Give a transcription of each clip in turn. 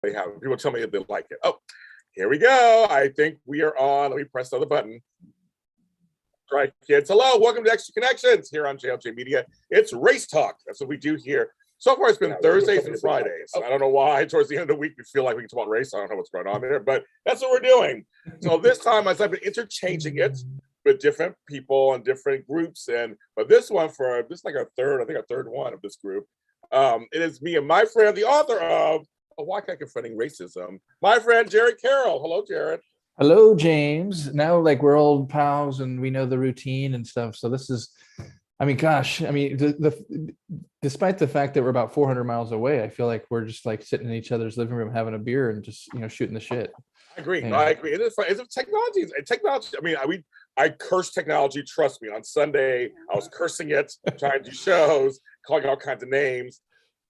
they have. People tell me if they like it. Oh, here we go. I think we are on. Let me press the other button. All right, kids. Hello. Welcome to Extra Connections here on JLJ Media. It's Race Talk. That's what we do here. So far, it's been Thursdays and Fridays. I don't know why. Towards the end of the week, we feel like we can talk about race. I don't know what's going on there, but that's what we're doing. So this time, I've been interchanging it with different people and different groups. But this one, this is like our third one of this group. It is me and my friend, the author of Why Can't Confronting Racism, my friend Jared Karol. Hello, Jared. Hello, James. Now, like, we're old pals and we know the routine and stuff. So this is, I mean, gosh, I mean, despite the fact that we're about 400 miles away, I feel like we're just like sitting in each other's living room having a beer and just, shooting the shit. I agree. Yeah. I agree. It is fun. It's technology. I mean, I curse technology. Trust me. On Sunday, I was cursing it, trying to do shows, calling all kinds of names.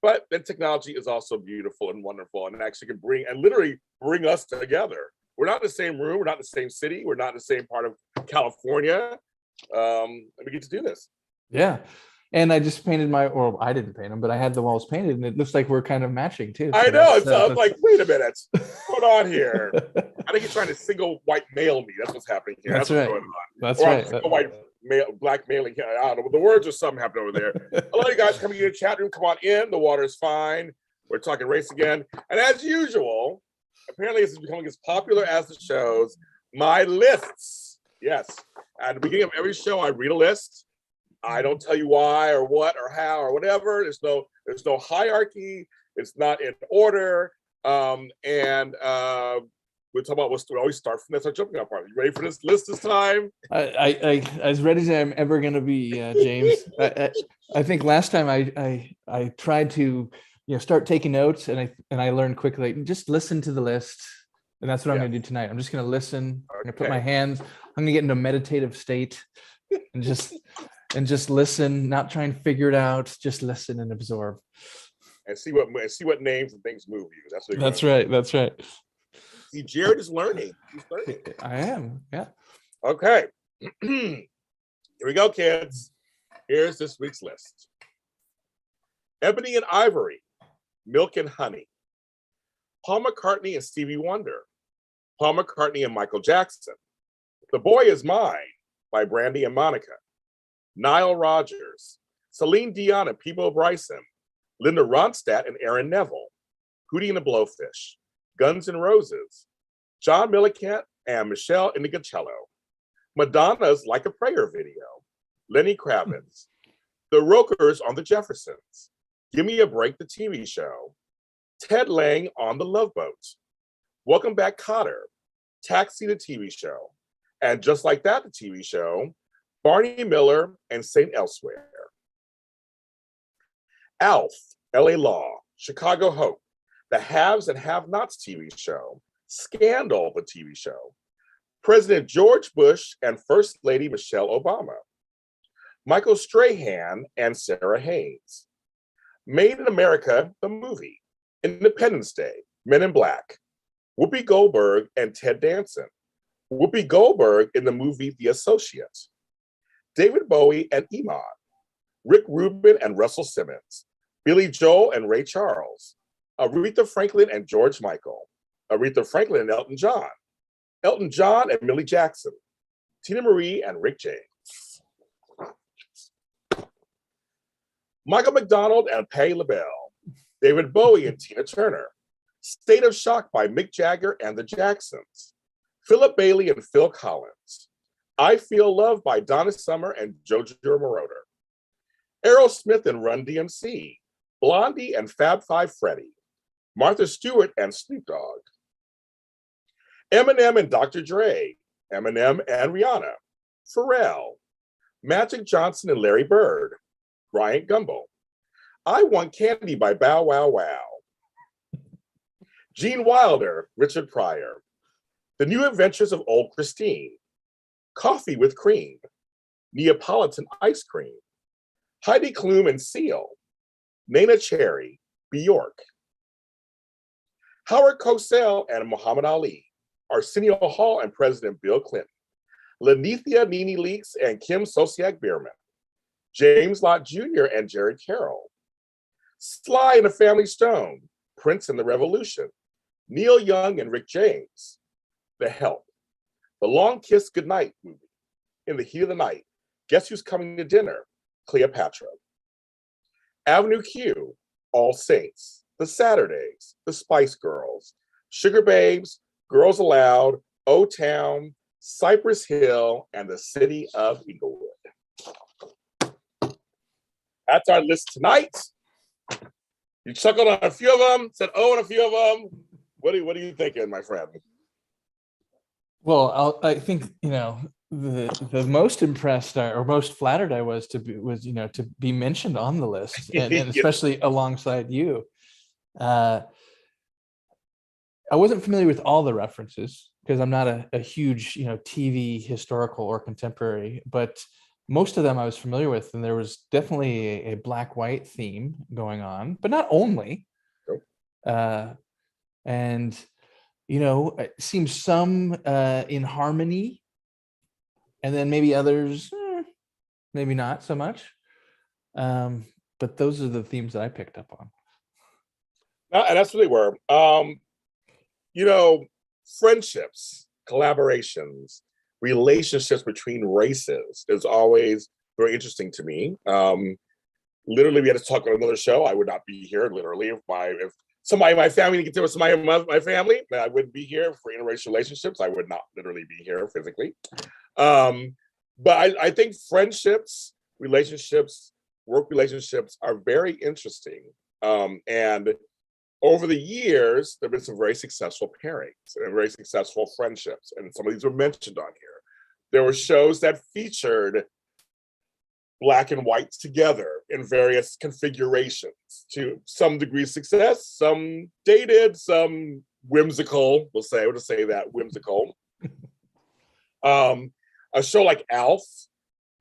But then technology is also beautiful and wonderful, and actually can literally bring us together. We're not in the same room. We're not in the same city. We're not in the same part of California. And we get to do this. Yeah. And I just painted I didn't paint them, but I had the walls painted, and it looks like we're kind of matching too. So I know. It's like, wait a minute. What's going on here? I think you're trying to single white male me. That's what's happening here. That's right. What's going on. That's right. Single white male, black mailing. I don't know. The words or something happened over there. Hello, you guys coming in the chat room. Come on in. The water is fine. We're talking race again. And as usual, apparently this is becoming as popular as the shows. My lists. Yes. At the beginning of every show, I read a list. I don't tell you why or what or how or whatever. There's no hierarchy. It's not in order. We'll talk about we always start from this. Our jumping off part. You ready for this list this time? I as ready as I'm ever going to be, James. I think last time I tried to start taking notes, and I learned quickly, just listen to the list. And that's what I'm going to do tonight. I'm just going to listen. I'm going to put my hands. I'm going to get into a meditative state and just listen, not try and figure it out. Just listen and absorb. And see what names and things move you. That's right. That's right. See, Jared is learning. He's learning. I am. Yeah. Okay. Here we go, kids. Here's this week's list. Ebony and Ivory, Milk and Honey. Paul McCartney and Stevie Wonder. Paul McCartney and Michael Jackson. The Boy Is Mine by Brandy and Monica. Nile Rodgers. Celine Dion and Peebo Bryson. Linda Ronstadt and Aaron Neville. Hootie and the Blowfish. Guns N' Roses. John Millican and Michelle Indigocello. Madonna's Like a Prayer video. Lenny Kravitz. The Rokers on the Jeffersons. Give Me a Break, the TV show. Ted Lang on the Love Boat. Welcome Back, Kotter. Taxi, the TV show. And Just Like That, the TV show. Barney Miller and St. Elsewhere. Alf, LA Law, Chicago Hope, The Haves and Have-Nots TV show, Scandal, the TV show, President George Bush and First Lady Michelle Obama, Michael Strahan and Sarah Haynes, Made in America, the movie, Independence Day, Men in Black, Whoopi Goldberg and Ted Danson, Whoopi Goldberg in the movie The Associate, David Bowie and Iman, Rick Rubin and Russell Simmons, Billy Joel and Ray Charles, Aretha Franklin and George Michael, Aretha Franklin and Elton John and Millie Jackson, Tina Marie and Rick James, Michael McDonald and Patti LaBelle, David Bowie and Tina Turner, State of Shock by Mick Jagger and the Jacksons, Philip Bailey and Phil Collins, I Feel Love by Donna Summer and Jojo Moroder, Aerosmith and Run DMC, Blondie and Fab Five Freddy, Martha Stewart and Snoop Dogg, Eminem and Dr. Dre, Eminem and Rihanna, Pharrell, Magic Johnson and Larry Bird, Bryant Gumbel, I Want Candy by Bow Wow Wow, Gene Wilder, Richard Pryor, The New Adventures of Old Christine, Coffee with Cream, Neapolitan Ice Cream, Heidi Klum and Seal, Nana Cherry, Bjork, Howard Cosell and Muhammad Ali, Arsenio Hall and President Bill Clinton, Lenithia Nene Leakes and Kim Sosiak Bierman, James Lott Jr. and Jared Karol, Sly and the Family Stone, Prince and the Revolution, Neil Young and Rick James, The Help, The Long Kiss Goodnight movie, In the Heat of the Night, Guess Who's Coming to Dinner, Cleopatra, Avenue Q, All Saints, The Saturdays, The Spice Girls, Sugar Babes, Girls Aloud, O-Town, Cypress Hill, and the City of Inglewood. That's our list tonight. You chuckled on a few of them, said oh on a few of them. What are you thinking, my friend? Well, I think, the most impressed or most flattered I was to be mentioned on the list, and especially alongside you. I wasn't familiar with all the references because I'm not a huge TV historical or contemporary, but most of them I was familiar with, and there was definitely a black-white theme going on, but not only. And it seems some in harmony, and then maybe others, maybe not so much. But those are the themes that I picked up on. And that's what they were. Friendships, collaborations, relationships between races is always very interesting to me. Literally, we had to talk on another show. I would not be here, literally, if somebody in my family get to somebody in my family, I wouldn't be here for interracial relationships. I would not literally be here physically. But I think friendships, relationships, work relationships are very interesting. And over the years, there have been some very successful pairings and very successful friendships. And some of these were mentioned on here. There were shows that featured Black and white together in various configurations to some degree of success, some dated, some whimsical, we'll say that, whimsical. A show like Alf,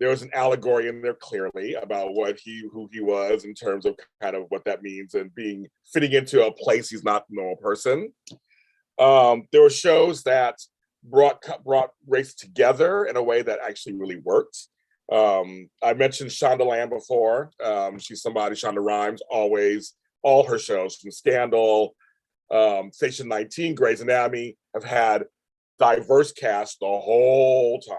there was an allegory in there clearly about who he was in terms of kind of what that means and fitting into a place he's not a normal person. There were shows that brought race together in a way that actually really worked. I mentioned Shonda Land before. She's somebody, Shonda Rhimes, always, all her shows from Scandal, Station 19, Grey's Anatomy, have had diverse cast the whole time.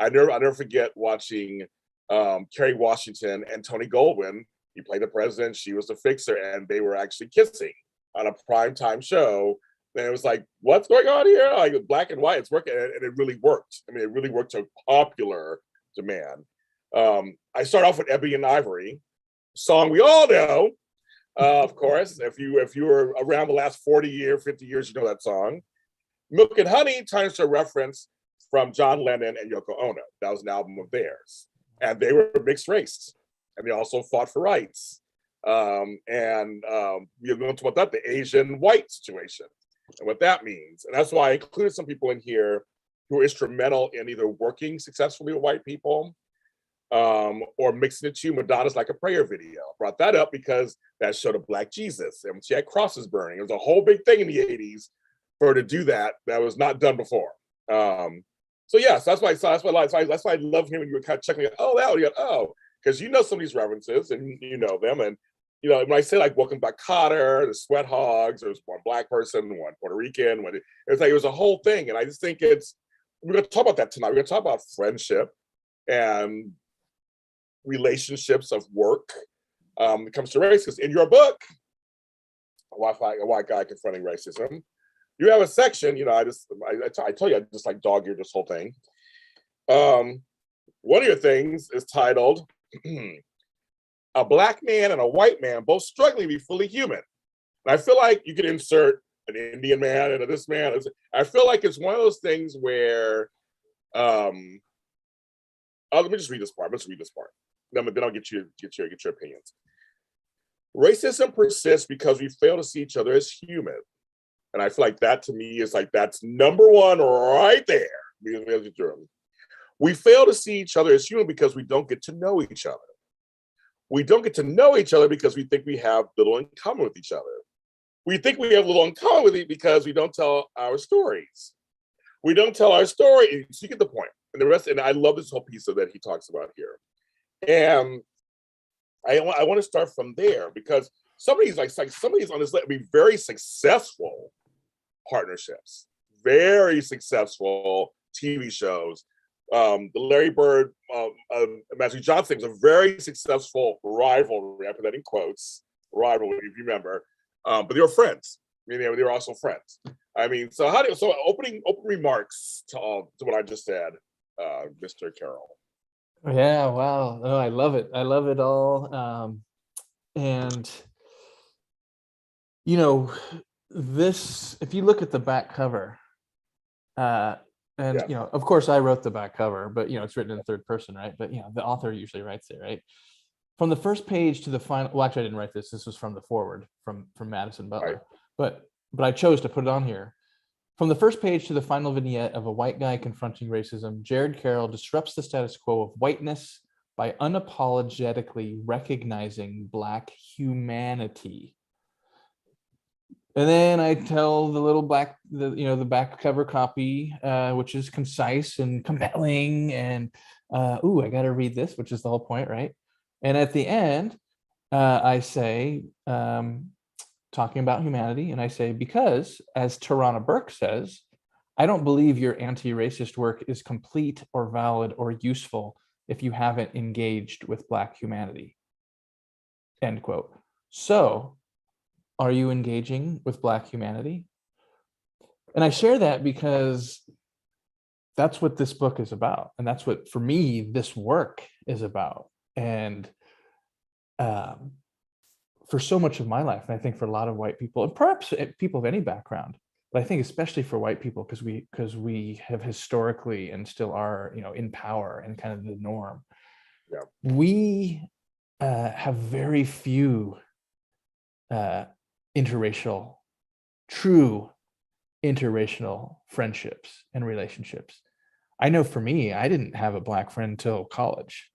I never forget watching Kerry Washington and Tony Goldwyn. He played the president, she was the fixer, and they were actually kissing on a primetime show. And it was like, what's going on here? Like black and white, it's working, and it really worked. I mean, it really worked to popular demand. I start off with Ebony and Ivory, song we all know, of course. If you were around the last 40 years, 50 years, you know that song. Milk and Honey turns to a reference from John Lennon and Yoko Ono. That was an album of theirs. And they were mixed race. And they also fought for rights. We're going to talk about the Asian white situation and what that means. And that's why I included some people in here who are instrumental in either working successfully with white people or mixing the two. Madonna's Like a Prayer video. I brought that up because that showed a Black Jesus and she had crosses burning. It was a whole big thing in the 80s for her to do that. That was not done before. So that's why I love hearing you were kind of checking it. Because you know some of these references and you know them. And when I say like Welcome Back Kotter, the Sweat Hogs, there's one Black person, one Puerto Rican, it was a whole thing. And I just think we're going to talk about that tonight. We're going to talk about friendship and relationships of work when it comes to race. Because in your book, a white guy confronting racism, you have a section, I tell you, I just like dog-eared this whole thing. One of your things is titled, A Black Man and a White Man Both Struggling to Be Fully Human. And I feel like you could insert an Indian man and this man. I feel like it's one of those things where, let me just read this part. Then I'll get your opinions. Racism persists because we fail to see each other as human. And I feel like that to me is like, that's number one right there. We fail to see each other as human because we don't get to know each other. We don't get to know each other because we think we have little in common with each other. We think we have little in common with it because we don't tell our stories. We don't tell our story. So you get the point. And the rest, and I love this whole piece of that he talks about here. And I want to start from there because some of these some of these on this list be very successful partnerships, very successful TV shows. The Larry Bird, Magic Johnson was a very successful rivalry. I put that in quotes, rivalry, if you remember. But they were friends. I mean, they were also friends. I mean, so opening remarks to what I just said, Mr. Karol. Yeah, wow. Oh, I love it. I love it all. And you know, this, if you look at the back cover, and Yeah. you know, of course I wrote the back cover, but you know, it's written in third person, right? But you know, the author usually writes it, right? From the first page to the final, well, actually I didn't write this. This was from the forward from Madison Butler. Right. But I chose to put it on here. From the first page to the final vignette of a white guy confronting racism, Jared Karol disrupts the status quo of whiteness by unapologetically recognizing Black humanity. And then I tell the little the back cover copy, which is concise and compelling, and I got to read this, which is the whole point, right? And at the end, I say, talking about humanity, and I say, because as Tarana Burke says, I don't believe your anti-racist work is complete or valid or useful if you haven't engaged with Black humanity. End quote. So, are you engaging with Black humanity? And I share that because that's what this book is about. And that's what, for me, this work is about. And for so much of my life, and I think for a lot of white people, and perhaps people of any background, but I think especially for white people, because we have historically and still are, you know, in power and kind of the norm. Yeah. We have very few true interracial friendships and relationships. I know for me, I didn't have a Black friend until college.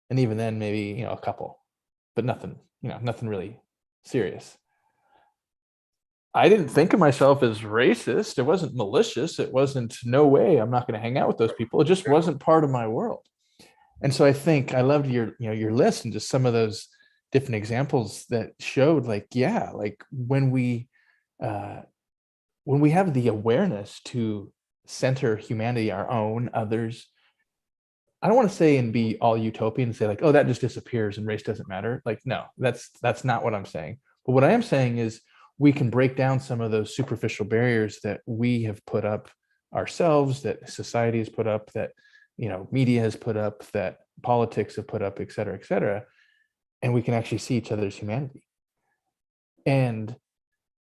And even then, maybe, you know, a couple, but nothing really serious. I didn't think of myself as racist. It wasn't malicious. It wasn't, no way, I'm not going to hang out with those people. It just wasn't part of my world. And so I think I loved your list and just some of those different examples that showed, like, yeah, like when we have the awareness to center humanity, our own, others, I don't want to say and be all utopian and say like, oh, that just disappears and race doesn't matter. Like, no, that's not what I'm saying. But what I am saying is we can break down some of those superficial barriers that we have put up ourselves, that society has put up, that, you know, media has put up, that politics have put up, et cetera, et cetera. And we can actually see each other's humanity. And,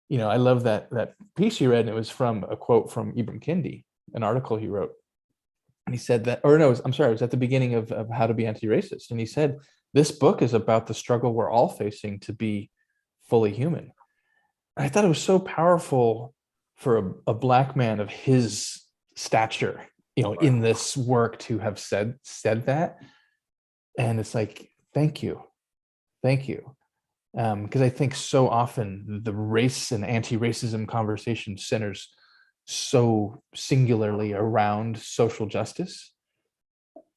you know, I love that piece you read, and it was from a quote from Ibram Kendi, an article he wrote. And he said that, or no, I'm sorry, it was at the beginning of How to Be Anti-Racist. And he said, this book is about the struggle we're all facing to be fully human. And I thought it was so powerful for a Black man of his stature, you know, in this work to have said that. And it's like, thank you. Because I think so often the race and anti-racism conversation centers so singularly around social justice.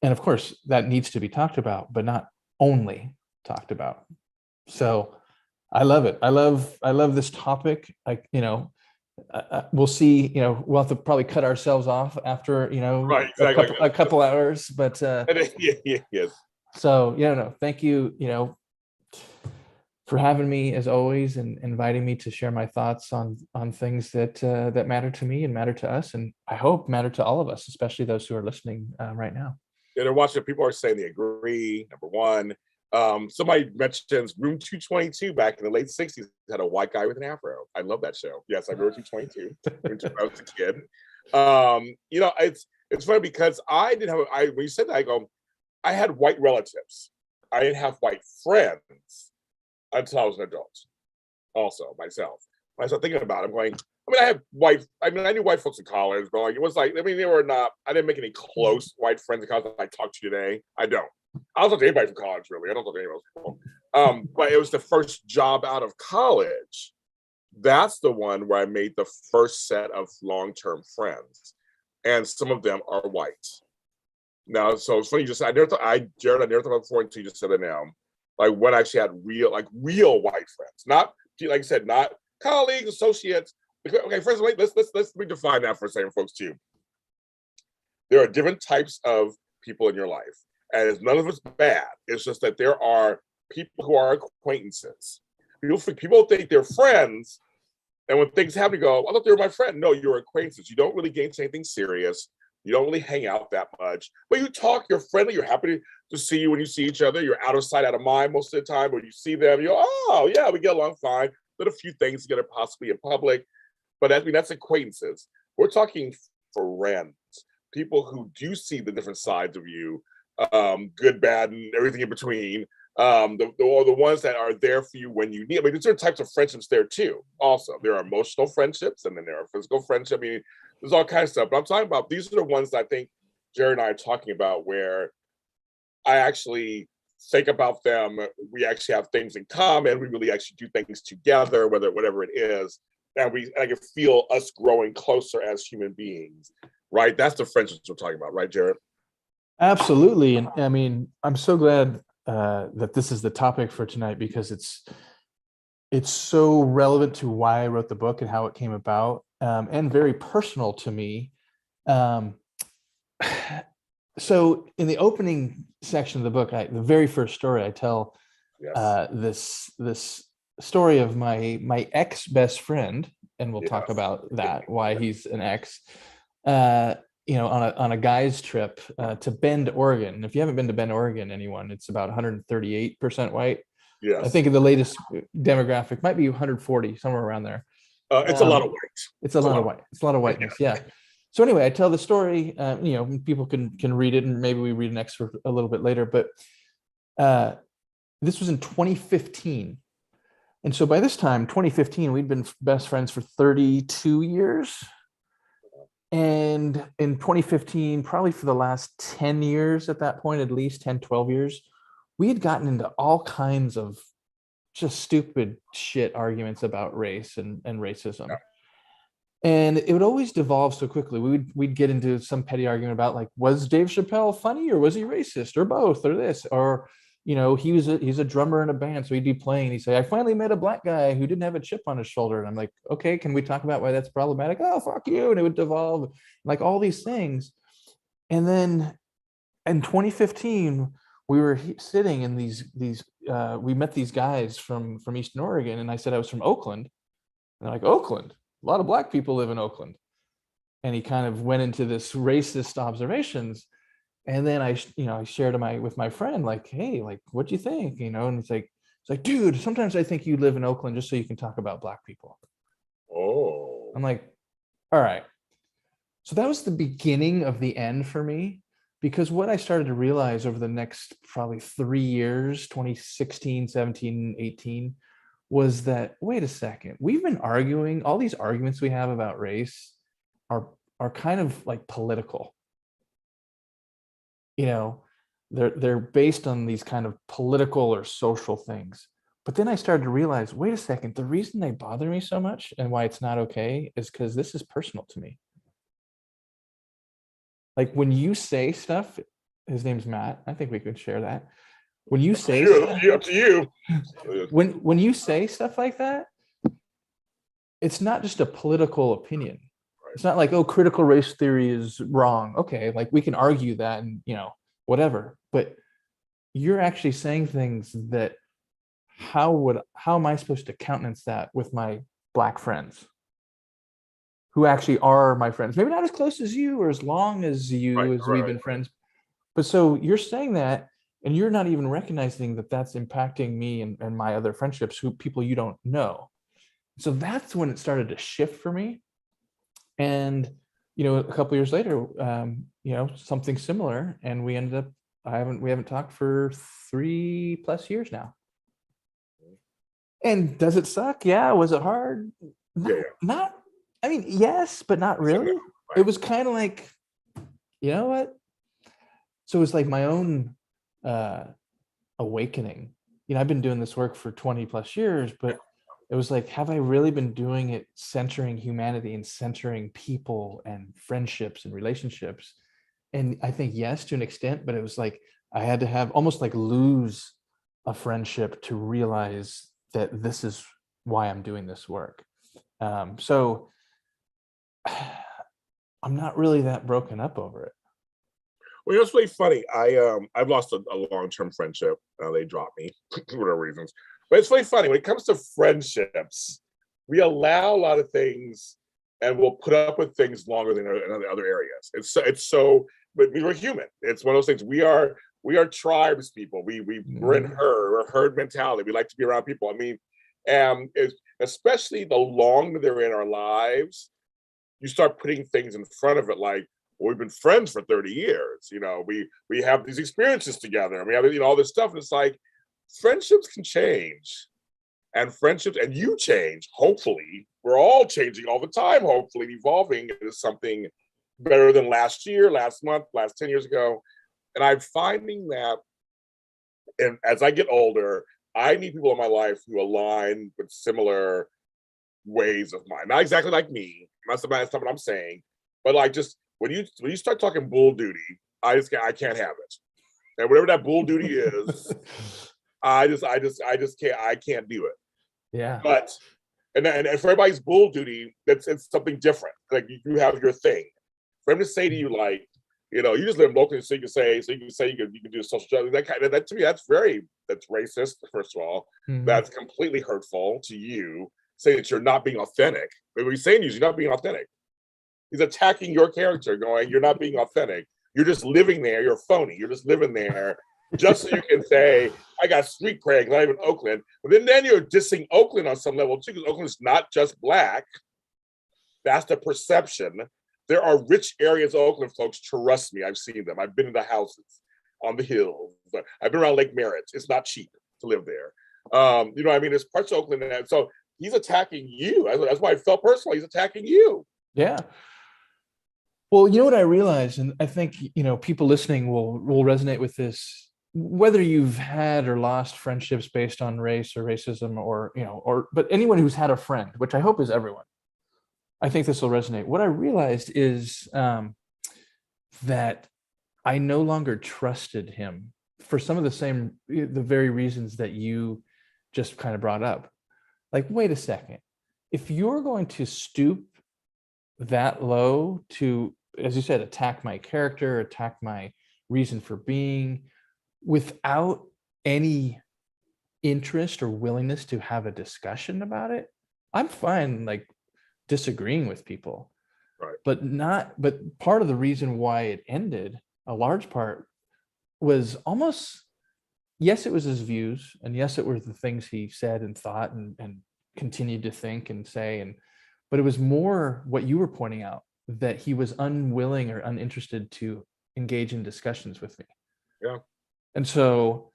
And of course, that needs to be talked about, but not only talked about. So I love it. I love this topic. We'll see, you know, we'll have to probably cut ourselves off after, you know, right, exactly. a couple hours, but yes. So, no, thank you, you know, for having me as always, and inviting me to share my thoughts on things that matter to me and matter to us, and I hope matter to all of us, especially those who are listening right now. Yeah, they're watching. People are saying they agree. Number one, somebody mentions Room 222 back in the late '60s had a white guy with an afro. I love that show. Yes, I remember 222 when I was a kid. You know, it's funny because I didn't have. When you said that, I go, I had white relatives. I didn't have white friends until I was an adult. Also, myself. When I started thinking about it, I'm going, I knew white folks in college, but like, it was like, I mean, I didn't make any close white friends in college that I talk to today. I don't. I don't talk to anybody from college, really. I don't talk to anybody else. But it was the first job out of college. That's the one where I made the first set of long-term friends. And some of them are white. Now, so it's funny you just said, Jared, I never thought about it before until you just said it now. like when I actually had real white friends, not like I said, not colleagues, associates. Okay, first wait, let's redefine that for a second, folks, too. There are different types of people in your life, and none of it's bad. It's just that there are people who are acquaintances. People think they're friends, and when things happen, you go, I thought they were my friend. No, you're acquaintances. You don't really get into anything serious. You don't really hang out that much, but you talk, you're friendly, you're happy to see you when you see each other. You're out of sight, out of mind most of the time. When you see them, you go, oh, yeah, we get along fine. Did a few things together, possibly in public, but that's acquaintances. We're talking friends, people who do see the different sides of you, good, bad, and everything in between. The ones that are there for you when you need. I mean, there's certain types of friendships there too. Also, there are emotional friendships, and then there are physical friendships. I mean, there's all kinds of stuff. But I'm talking about these are the ones that I think Jared and I are talking about, where I actually think about them. We actually have things in common. We really actually do things together, whatever it is, and I can feel us growing closer as human beings. Right? That's the friendships we're talking about, right, Jared? Absolutely. And I mean, I'm so glad that this is the topic for tonight, because it's so relevant to why I wrote the book and how it came about, and very personal to me. So in the opening section of the book, the very first story I tell, this story of my ex best friend, and we'll talk about that, why he's an ex. On a guy's trip to Bend, Oregon. If you haven't been to Bend, Oregon, anyone, it's about 138% white. Yes. I think the latest demographic might be 140, somewhere around there. It's a lot of white. It's a lot of white. It's a lot of whiteness. Yeah. So anyway, I tell the story. People can read it, and maybe we read an excerpt a little bit later. But this was in 2015, and so by this time, 2015, we'd been best friends for 32 years. And in 2015, probably for the last 10 years at that point, at least 10, 12 years, we had gotten into all kinds of just stupid shit arguments about race and racism. Yeah. And it would always devolve so quickly. We'd get into some petty argument about, like, was Dave Chappelle funny, or was he racist, or both, or this, or, he's a drummer in a band, so he'd be playing. He'd say, I finally met a black guy who didn't have a chip on his shoulder. And I'm like, okay, can we talk about why that's problematic? Oh, fuck you. And it would devolve, like, all these things. And then in 2015, we were sitting in we met these guys from Eastern Oregon. And I said I was from Oakland. And they're like, Oakland? A lot of black people live in Oakland. And he kind of went into this racist observations. And then I shared with my friend, like, hey, like, what do you think? And it's like, dude, sometimes I think you live in Oakland just so you can talk about black people. Oh. I'm like, all right. So that was the beginning of the end for me, because what I started to realize over the next probably 3 years, 2016, 17, 18, was that, wait a second, we've been arguing, all these arguments we have about race are kind of like political. They're based on these kind of political or social things. But then I started to realize, wait a second, the reason they bother me so much and why it's not okay is because this is personal to me. Like, when you say stuff, his name's Matt, I think we could share that. When you say up to you. When you say stuff like that, it's not just a political opinion. It's not like, oh, critical race theory is wrong. Okay, like, we can argue that and, whatever. But you're actually saying things that, how am I supposed to countenance that with my black friends who actually are my friends? Maybe not as close as you or as long as you, as we've been friends. But so you're saying that, and you're not even recognizing that that's impacting me and my other friendships, people you don't know. So that's when it started to shift for me. And, a couple years later, something similar. And we ended up, we haven't talked for 3+ years now. And does it suck? Yeah. Was it hard? Yes, but not really. It was kind of like, you know what? So it was like my own awakening. I've been doing this work for 20+ years, but it was like, have I really been doing it centering humanity and centering people and friendships and relationships? And I think yes, to an extent, but it was like I had to have almost like lose a friendship to realize that this is why I'm doing this work. So I'm not really that broken up over it. Well, it's really funny. I've lost a long-term friendship. They dropped me for whatever reasons. But it's really funny when it comes to friendships. We allow a lot of things, and we'll put up with things longer than in other areas. But we're human. It's one of those things. We are tribes people. We're in herd mentality. We like to be around people. I mean, especially the longer they're in our lives, you start putting things in front of it like, well, we've been friends for 30 years. We have these experiences together, and we have all this stuff. And it's like friendships can change, and you change. Hopefully, we're all changing all the time. Hopefully, evolving into something better than last year, last month, last 10 years ago. And I'm finding that, and as I get older, I need people in my life who align with similar ways of mine. Not exactly like me. That's what I'm saying. But like, just when you start talking bull duty, I can't have it. And whatever that bull duty is, I can't do it. Yeah. But and for everybody's bull duty, it's something different. Like you have your thing. For him to say to you, like, you just live locally, so you can say you can do social justice. That to me, that's racist. First of all, that's completely hurtful to you. Saying that you're not being authentic. What he's saying is you're not being authentic. He's attacking your character, going, you're not being authentic. You're just living there. You're phony. You're just living there just so you can say, I got street cred, not even Oakland. But then you're dissing Oakland on some level too, because Oakland's not just Black. That's the perception. There are rich areas of Oakland, folks. Trust me, I've seen them. I've been in the houses on the hills. I've been around Lake Merritt. It's not cheap to live there. You know what I mean? There's parts of Oakland that, so he's attacking you. That's why I felt personally. He's attacking you. Yeah. Well, you know what I realized, and I think, people listening will resonate with this, whether you've had or lost friendships based on race or racism but anyone who's had a friend, which I hope is everyone, I think this will resonate. What I realized is that I no longer trusted him for some of the very reasons that you just kind of brought up. Like, wait a second, if you're going to stoop that low to, as you said, attack my character, attack my reason for being, without any interest or willingness to have a discussion about it, I'm fine, like, disagreeing with people. Right. But part of the reason why it ended, a large part, was almost, yes, it was his views, and yes, it were the things he said and thought and continued to think and say, but it was more what you were pointing out, that he was unwilling or uninterested to engage in discussions with me. Yeah. And so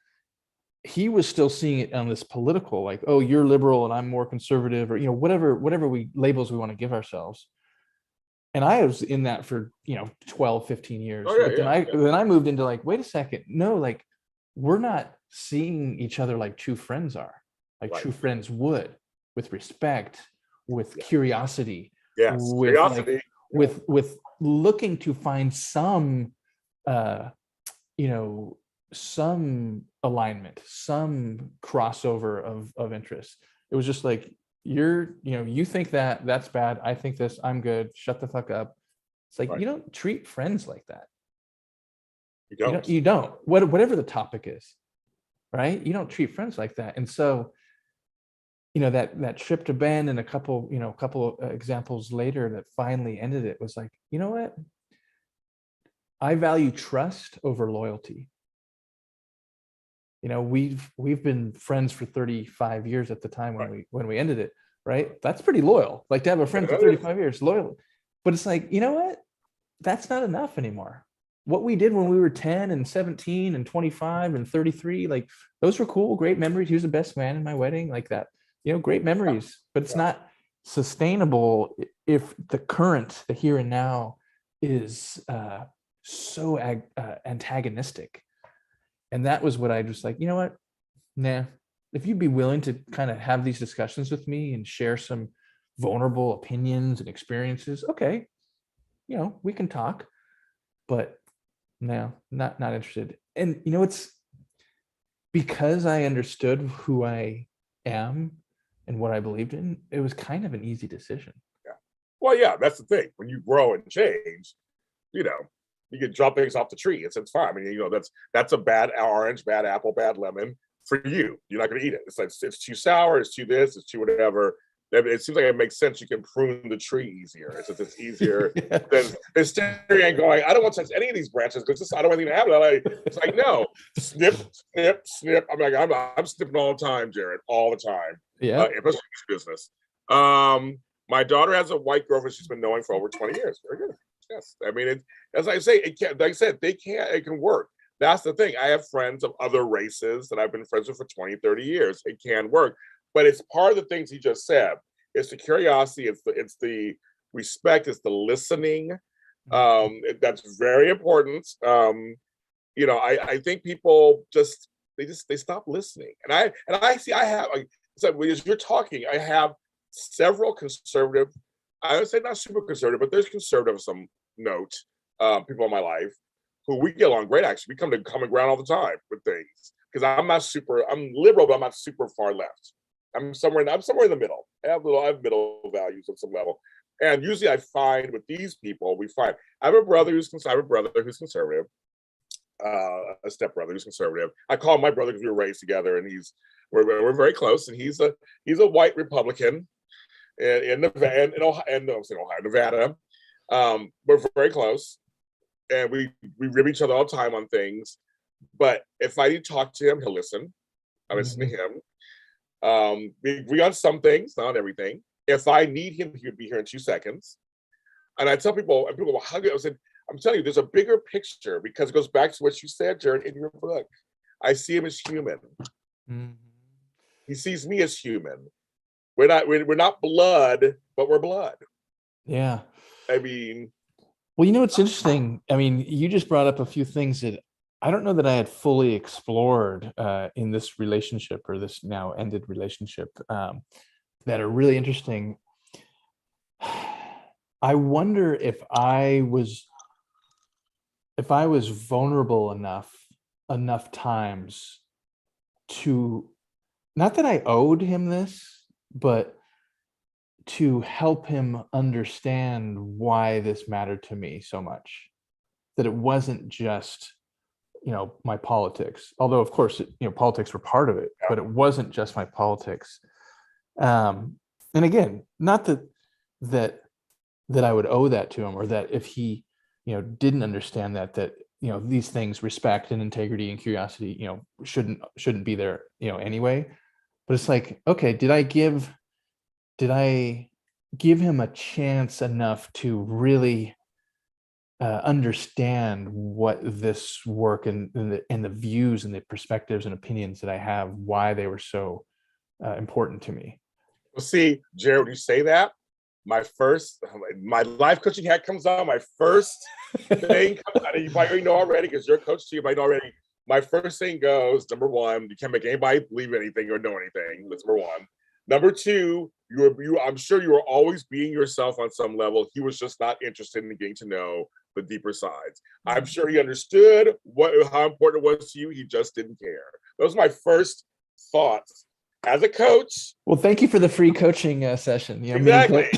he was still seeing it on this political, like, oh, you're liberal and I'm more conservative, or whatever labels we want to give ourselves. And I was in that for 12, 15 years. Oh, yeah, but then I moved into like, wait a second, no, like, we're not seeing each other like true friends are, like true friends would, with respect, with curiosity, with curiosity, with looking to find some some alignment, some crossover of interests. It was just like, you think that's bad, I think this, I'm good, shut the fuck up. It's like, you don't treat friends like that. You don't. Whatever the topic is, right? You don't treat friends like that. And so, that trip to Bend and a couple of examples later that finally ended it was like, you know what? I value trust over loyalty. We've been friends for 35 years at the time when we ended it, right? That's pretty loyal. Like, to have a friend for 35 years, loyal. But it's like, you know what? That's not enough anymore. What we did when we were 10 and 17 and 25 and 33, like, those were cool, great memories. He was the best man in my wedding, like that, great memories, but it's not sustainable if the here and now is so antagonistic. And that was what I just like, you know what? Nah, if you'd be willing to kind of have these discussions with me and share some vulnerable opinions and experiences, okay, we can talk, but no, not interested. And because I understood who I am and what I believed in, it was kind of an easy decision. Yeah. Well, yeah, that's the thing. When you grow and change, you know, you can drop things off the tree. It's fine. I mean, that's a bad orange, bad apple, bad lemon for you. You're not going to eat it. It's like it's too sour. It's too this. It's too whatever. It seems like it makes sense. You can prune the tree easier. It's easier than staring and going, I don't want to touch any of these branches because I don't want anything to happen. It's like, no, snip, snip, snip. I'm snipping all the time, Jared, all the time. Yeah. Especially in this business. My daughter has a white girlfriend she's been knowing for over 20 years. Very good. Yes. I mean, as I say, it can, like I said, it can work. That's the thing. I have friends of other races that I've been friends with for 20, 30 years. It can work. But it's part of the things he just said. It's the curiosity, it's the respect, it's the listening. That's very important. I think people they stop listening. And I see I have so as you're talking, I have several conservative, I would say not super conservative, but there's conservative of some note, people in my life who we get along great. Actually, we come to common ground all the time with things because I'm liberal, but I'm not super far left. I'm somewhere in the middle. I have middle values on some level. And usually I find with these people, I have a brother who's conservative, a stepbrother who's conservative. I call him my brother because we were raised together, and we're very close. And he's a white Republican in Nevada, Nevada. We're very close, and we rib each other all the time on things. But if I need to talk to him, he'll listen. I listen to him. We agree on some things, not everything. If I need him, he would be here in 2 seconds. And I tell people, well, how good? I said, I'm telling you, there's a bigger picture because it goes back to what you said, Jared, in your book. I see him as human. Mm-hmm. He sees me as human. We're not blood, but we're blood. Yeah. I mean, well, it's interesting. I mean, you just brought up a few things that I don't know that I had fully explored in this relationship or this now ended relationship that are really interesting. I wonder if I was vulnerable enough times to, not that I owed him this, but to help him understand why this mattered to me so much, that it wasn't just my politics, although of course politics were part of it, but it wasn't just my politics. And again, not that I would owe that to him, or that if he didn't understand that these things, respect and integrity and curiosity, shouldn't be there anyway. But it's like, okay, did I give him a chance enough to really understand what this work and the views and the perspectives and opinions that I have, why they were so important to me? Well, see, Jared, when you say that, my life coaching hat comes on. My first thing comes out. You probably know already because you're a coach too. You might know already. My first thing goes, number one, you can't make anybody believe anything or know anything. That's number one. Number two, I'm sure you were always being yourself on some level. He was just not interested in getting to know the deeper sides. I'm sure he understood how important it was to you. He just didn't care. Those are my first thoughts as a coach. Well, thank you for the free coaching session. Exactly.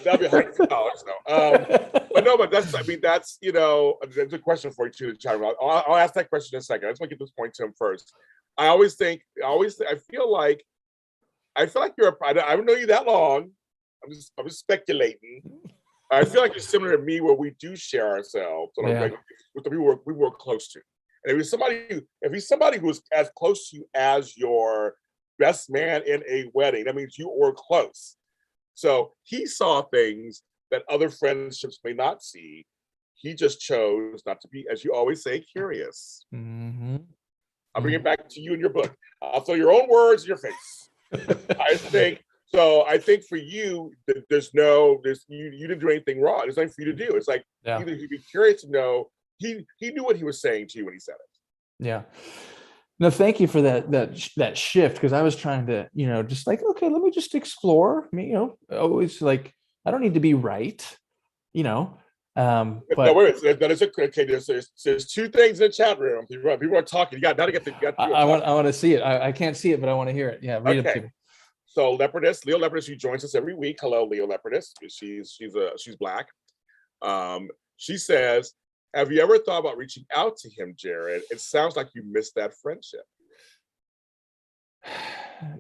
That'll be $100 though. But that's that's a question for you too to chat about. I'll ask that question in a second. I just want to get this point to him first. I feel like you're. I don't know you that long. I'm just speculating. I feel like you're similar to me, where we do share ourselves with the people we work close to. And if he's somebody who is as close to you as your best man in a wedding, that means you were close. So he saw things that other friendships may not see. He just chose not to be, as you always say, curious. Mm-hmm. I'll bring it back to you in your book. I'll throw your own words in your face. I think for you, you didn't do anything wrong. There's nothing for you to do. It's like either you'd be curious to know. He knew what he was saying to you when he said it. Yeah. No, thank you for that shift, because I was trying to, just like, okay, let me just explore. Always like, I don't need to be right, Um, No, but wait, that is okay. There's two things in the chat room. People are talking. You got to get the. You got I, people I talking. want to see it. I can't see it, but I want to hear it. Yeah, read it to Okay. me. So Leo Leopardess, she joins us every week. Hello, Leo Leopardess. She's black. She says, "Have you ever thought about reaching out to him, Jared? It sounds like you missed that friendship."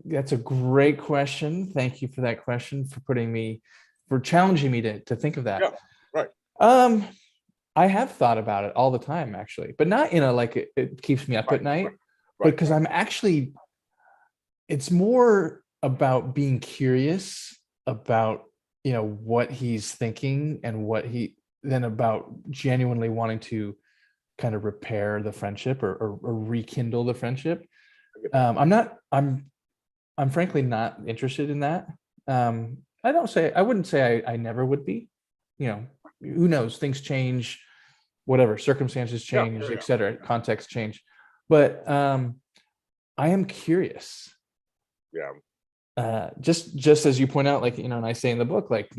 That's a great question. Thank you for that question, for challenging me to think of that. Yeah, right. I have thought about it all the time, actually, but not in a like it keeps me up Right, at night, right, but because I'm actually, it's more about being curious about, what he's thinking and than about genuinely wanting to kind of repair the friendship or rekindle the friendship. I'm frankly not interested in that. I wouldn't say I never would be. Who knows? Things change, whatever, circumstances change, yeah. et cetera, context change. But I am curious. Yeah. Just as you point out, like, and I say in the book, like,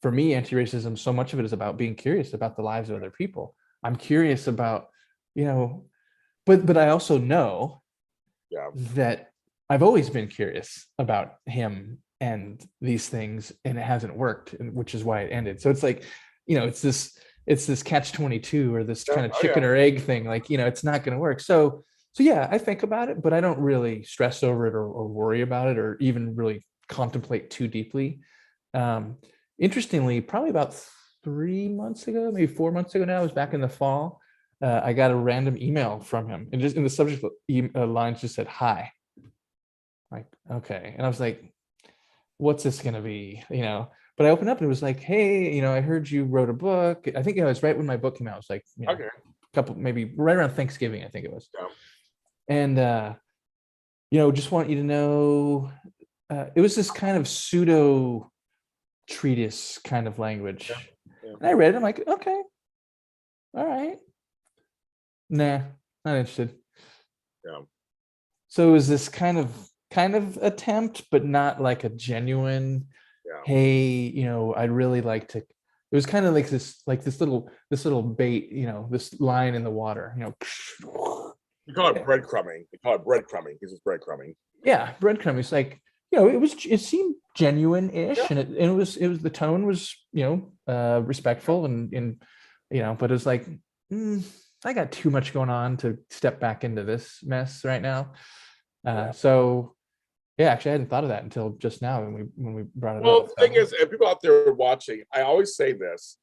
for me, anti-racism, so much of it is about being curious about the lives of other people. I'm curious about, but I also know that I've always been curious about him and these things, and it hasn't worked, which is why it ended. So it's like, it's this catch-22 or this kind of chicken or egg thing. Like, it's not going to work. So yeah, I think about it, but I don't really stress over it or worry about it or even really contemplate too deeply. Interestingly, probably about 3 months ago, maybe 4 months ago now, it was back in the fall. I got a random email from him, and just in the subject lines just said hi. Like, okay. And I was like, what's this going to be? But I opened up and it was like, hey, I heard you wrote a book. I think it was right when my book came out. It was like, a couple, maybe right around Thanksgiving, I think it was. And, just want you to know, it was this kind of pseudo treatise kind of language. And I read it. I'm like, okay, all right. Nah, not interested. So it was this kind of attempt, but not like a genuine, hey, I'd really like to. It was kind of like this little bait, this line in the water, You call it breadcrumbing. He's just breadcrumbing. Yeah, breadcrumbing. It's like, it seemed genuine-ish, and it was the tone was, respectful and but it's like, I got too much going on to step back into this mess right now. So yeah, actually, I hadn't thought of that until just now when we brought it up. Well, the thing is, and people out there watching, I always say this: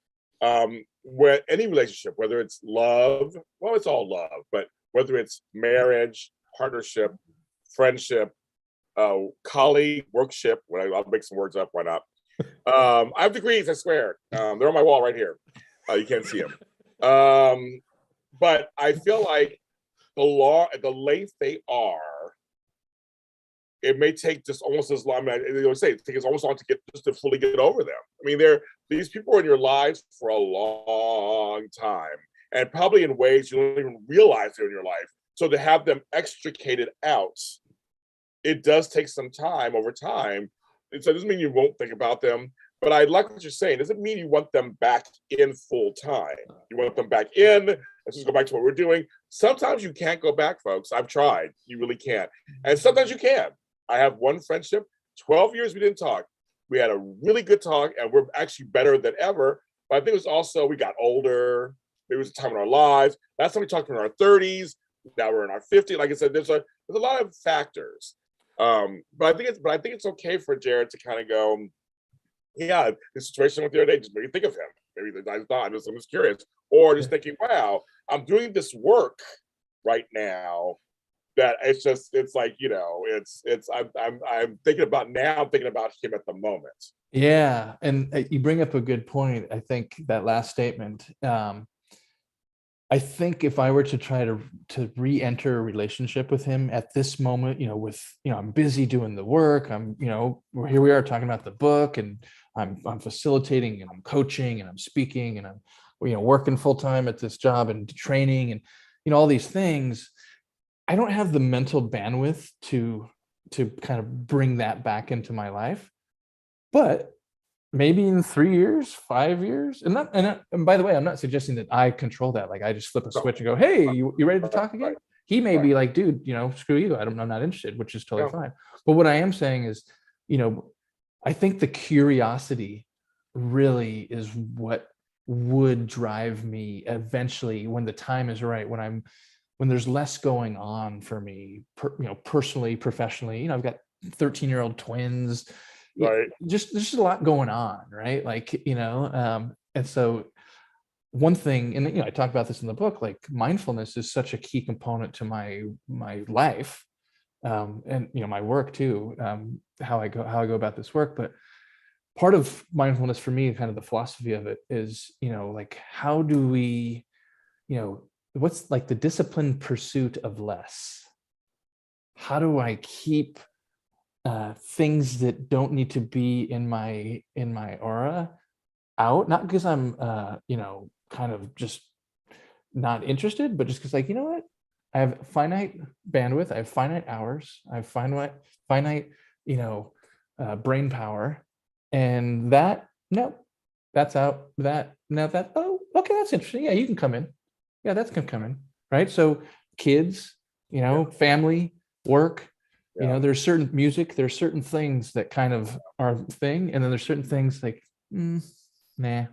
where any relationship, whether it's love, well, it's all love, but whether it's marriage, partnership, friendship, colleague, workship, I'll make some words up, why not? I have degrees, I swear. They're on my wall right here. You can't see them. But I feel like the length they are, it may take just almost as long. They always say it takes almost long to fully get over them. I mean, these people are in your lives for a long time, and probably in ways you don't even realize they're in your life. So to have them extricated out, it does take some time over time. So it doesn't mean you won't think about them, but I like what you're saying. It doesn't mean you want them back in full time. You want them back in. Let's just go back to what we're doing. Sometimes you can't go back, folks. I've tried. You really can't. And sometimes you can. I have one friendship, 12 years we didn't talk. We had a really good talk, and we're actually better than ever. But I think it was also, we got older. There was a time in our lives. Last time we talked in our 30s. Now we're in our 50s. Like I said, there's a lot of factors. But I think it's okay for Jared to kind of go, yeah, the situation with the other day just made me think of him. Maybe I'm just curious, or just thinking, wow, I'm doing this work right now that it's like, I'm thinking about him at the moment. Yeah, and you bring up a good point. I think that last statement. I think if I were to try to re-enter a relationship with him at this moment, I'm busy doing the work. Here we are talking about the book, and I'm facilitating, and I'm coaching, and I'm speaking, and I'm working full time at this job and training, and all these things. I don't have the mental bandwidth to kind of bring that back into my life. But maybe in 3 years, 5 years. And by the way, I'm not suggesting that I control that. Like I just flip a No, switch and go, hey, you ready to talk right, again? He may right. be like, dude, screw you. I'm not interested, which is totally Yeah, fine. But what I am saying is, you know, I think the curiosity really is what would drive me eventually when the time is right, when there's less going on for me, personally, professionally. I've got 13-year-old twins. right. Just there's just a lot going on, right? Like, and so one thing, and I talk about this in the book, like mindfulness is such a key component to my life, and my work too, how I go about this work. But part of mindfulness for me, kind of the philosophy of it is, like how do we, what's like the disciplined pursuit of less? How do I keep things that don't need to be in my aura out? Not because I'm kind of just not interested, but just because, like, you know what? I have finite bandwidth, I have finite hours, I have finite, brain power, and that no, that's out. That no, that oh, okay, that's interesting. Yeah, you can come in. Yeah, that's gonna come in, right? So kids, Yeah, family, work. yeah, There's certain music, there's certain things that kind of are thing, and then there's certain things like, nah.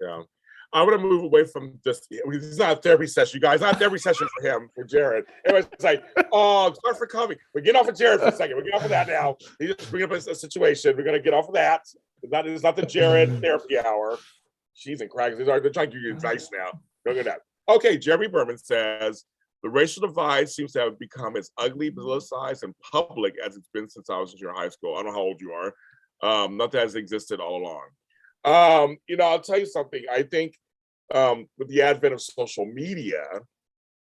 yeah. I'm gonna move away from this. It's not a therapy session, you guys. Not a therapy session for him, for Jared. Everybody's like, "Oh, sorry for coming." We get off of Jared for a second. We get off of that now. He just bring up a situation. We're gonna get off of that. It's not the Jared therapy hour. She's in cracks. They're trying to give you advice now. Don't get that. Okay, Jeremy Berman says the racial divide seems to have become as ugly, politicized, and public as it's been since I was in your high school. I don't know how old you are. Not that has existed all along. I'll tell you something. I think with the advent of social media,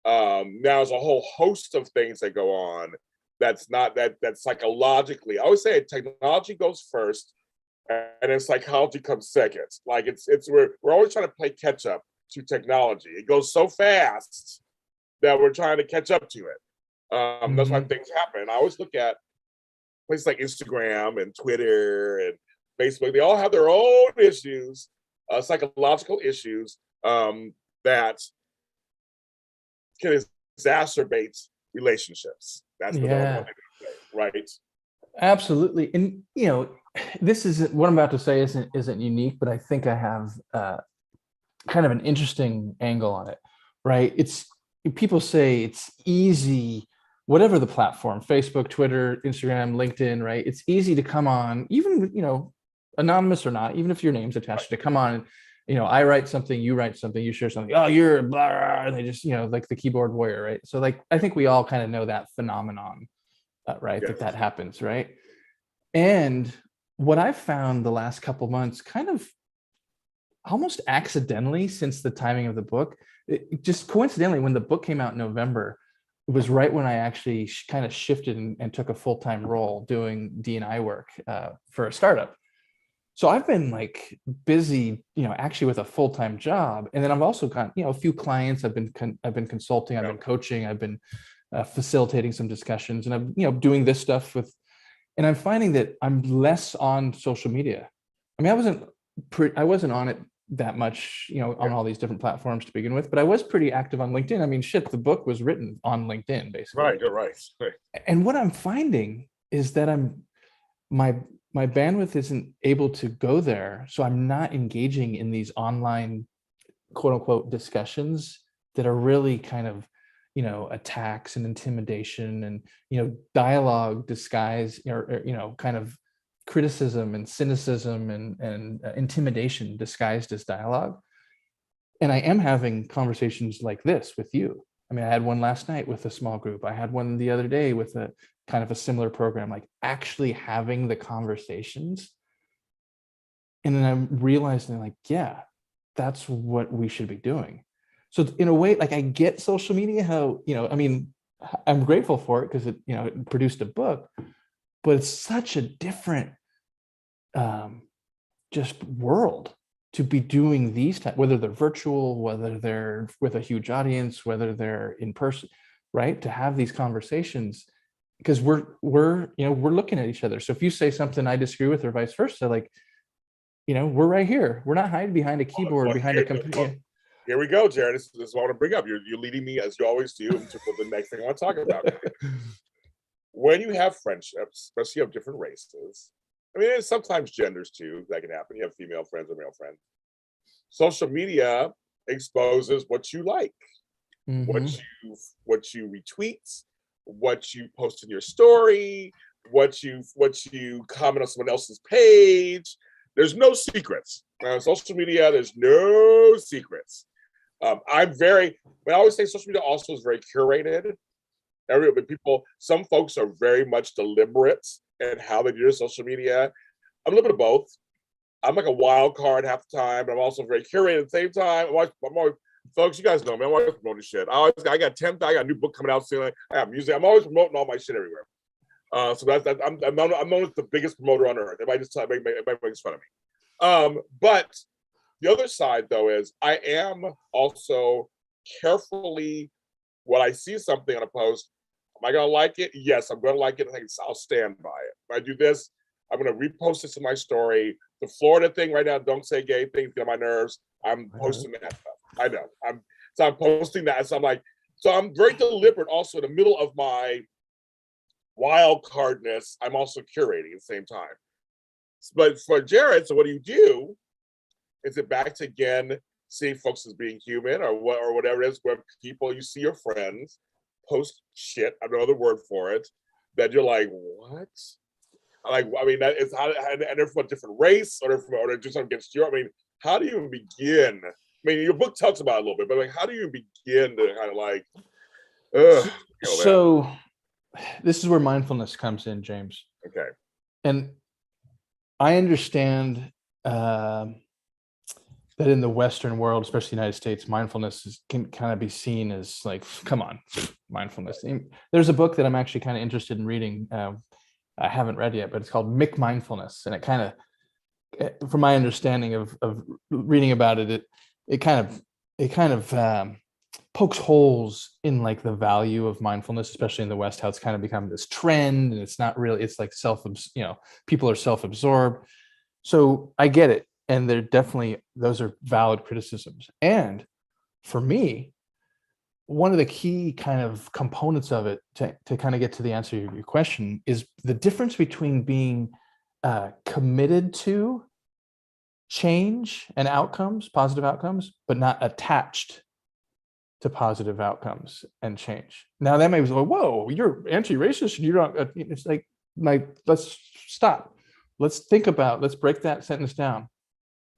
now there's a whole host of things that go on that's not that psychologically. I always say technology goes first, and then psychology comes second. Like we're always trying to play catch up to technology. It goes so fast that we're trying to catch up to it. That's why Mhm. things happen. I always look at places like Instagram and Twitter and Facebook. They all have their own issues, psychological issues, that can exacerbate relationships. That's what one Yeah, thing to say, right? absolutely. And this is what I'm about to say isn't unique, but I think I have kind of an interesting angle on it, right? It's People say it's easy, whatever the platform, Facebook, Twitter, Instagram, LinkedIn, right? It's easy to come on, even anonymous or not, even if your name's attached, to come on. I write something, you write something, you share something. Oh, you're blah, and they just like the keyboard warrior, right? So like I think we all kind of know that phenomenon, right? That Yes. happens, right? And what I've found the last couple months, kind of almost accidentally since the timing of the book, just coincidentally, when the book came out in November, it was right when I actually kind of shifted and took a full-time role doing D&I work for a startup. So I've been like busy, actually with a full-time job, and then I've also got a few clients. I've been consulting, I've Yeah. been coaching, I've been facilitating some discussions, and I'm doing this stuff with. And I'm finding that I'm less on social media. I mean, I wasn't on it that much, Yeah. on all these different platforms to begin with, but I was pretty active on LinkedIn. I mean, shit, the book was written on LinkedIn basically. Right. You're right. Right. And what I'm finding is that my my bandwidth isn't able to go there, so I'm not engaging in these online quote unquote discussions that are really kind of attacks and intimidation and dialogue disguised, or kind of criticism and cynicism and intimidation disguised as dialogue. And I am having conversations like this with you. I mean, I had one last night with a small group. I had one the other day with a kind of a similar program, like actually having the conversations. And then I'm realizing, like, yeah, that's what we should be doing. So in a way, like, I get social media, how, I mean, I'm grateful for it because it produced a book, but it's such a different um, just world to be doing these type, whether they're virtual, whether they're with a huge audience, whether they're in person, right? To have these conversations, because we're looking at each other. So if you say something I disagree with, or vice versa, like, we're right here. We're not hiding behind a keyboard, behind a computer. Here we go, Jared. This is what I want to bring up. You're leading me, as you always do, into the next thing I want to talk about. When you have friendships, especially of different races, I mean, sometimes genders too, that can happen. You have female friends or male friends. Social media exposes what you like, what you retweet, what you post in your story, what you comment on someone else's page. There's no secrets. On social media, there's no secrets. I always say social media also is very curated. Some folks are very much deliberate in how they do their social media. I'm a little bit of both. I'm like a wild card half the time, but I'm also very curated at the same time. I'm always, folks, you guys know me. I'm always promoting shit. I got a new book coming out soon. I have music. I'm always promoting all my shit everywhere. So I'm known as the biggest promoter on earth. Everybody makes fun of me. But the other side, though, is I am also carefully, when I see something on a post, am I going to like it? Yes, I'm going to like it. I'll stand by it. If I do this, I'm going to repost this in my story. The Florida thing right now, don't say gay things, get on my nerves. I'm posting that stuff. I know. I'm posting that. So I'm very deliberate also in the middle of my wild cardness. I'm also curating at the same time. But for Jared, so what do you do? Is it back to, again, seeing folks as being human or whatever it is, where people, you see your friends post shit, I have no other word for it, that you're like, what? That is how, and they're from a different race, or they're just against you. I mean, how do you even begin? I mean, your book talks about it a little bit, but like, how do you begin to kind of like, so this is where mindfulness comes in, James. Okay. And I understand that in the Western world, especially the United States, mindfulness can kind of be seen as like, come on, mindfulness. There's a book that I'm actually kind of interested in reading. I haven't read yet, but it's called Mindfulness. And it kind of, from my understanding of reading about it, it kind of pokes holes in like the value of mindfulness, especially in the West, how it's kind of become this trend, and it's not really, it's like people are self-absorbed. So I get it. And they're definitely, those are valid criticisms. And for me, one of the key kind of components of it to kind of get to the answer to your question is the difference between being committed to change and outcomes, positive outcomes, but not attached to positive outcomes and change. Now that may be like, whoa, you're anti-racist and you don't, it's like, let's stop. Let's break that sentence down.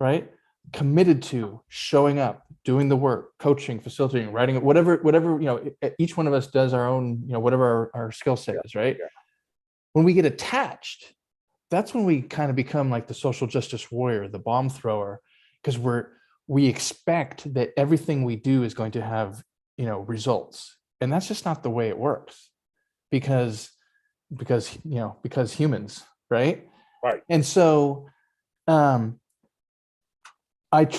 Right? Committed to showing up, doing the work, coaching, facilitating, writing, whatever, each one of us does our own, whatever our skill set is, right? Yeah. When we get attached, that's when we kind of become like the social justice warrior, the bomb thrower, because we expect that everything we do is going to have, results. And that's just not the way it works because humans, right? Right. And so,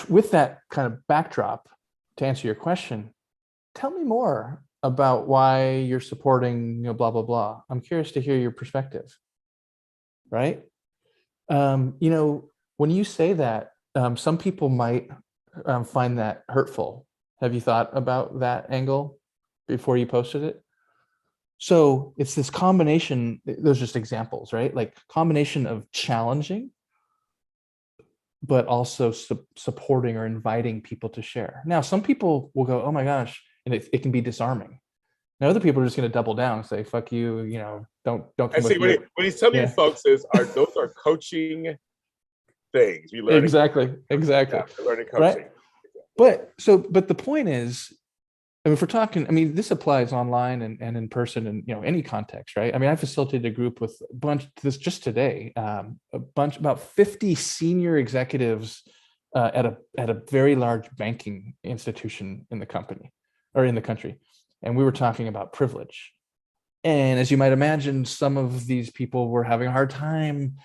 with that kind of backdrop, to answer your question, tell me more about why you're supporting, blah, blah, blah. I'm curious to hear your perspective, right? When you say that, some people might find that hurtful. Have you thought about that angle before you posted it? So it's this combination, those are just examples, right? Like combination of challenging, but also supporting or inviting people to share. Now, some people will go, oh my gosh, and it can be disarming. Now, other people are just going to double down and say, fuck you, don't come with me. What he's telling you folks is, those are coaching things. You learn exactly. Yeah, learning coaching. Right? But the point is, if we're talking, this applies online and in person and, any context, right? I facilitated a group with a bunch, just today, about 50 senior executives at a very large banking institution in the country. And we were talking about privilege. And as you might imagine, some of these people were having a hard time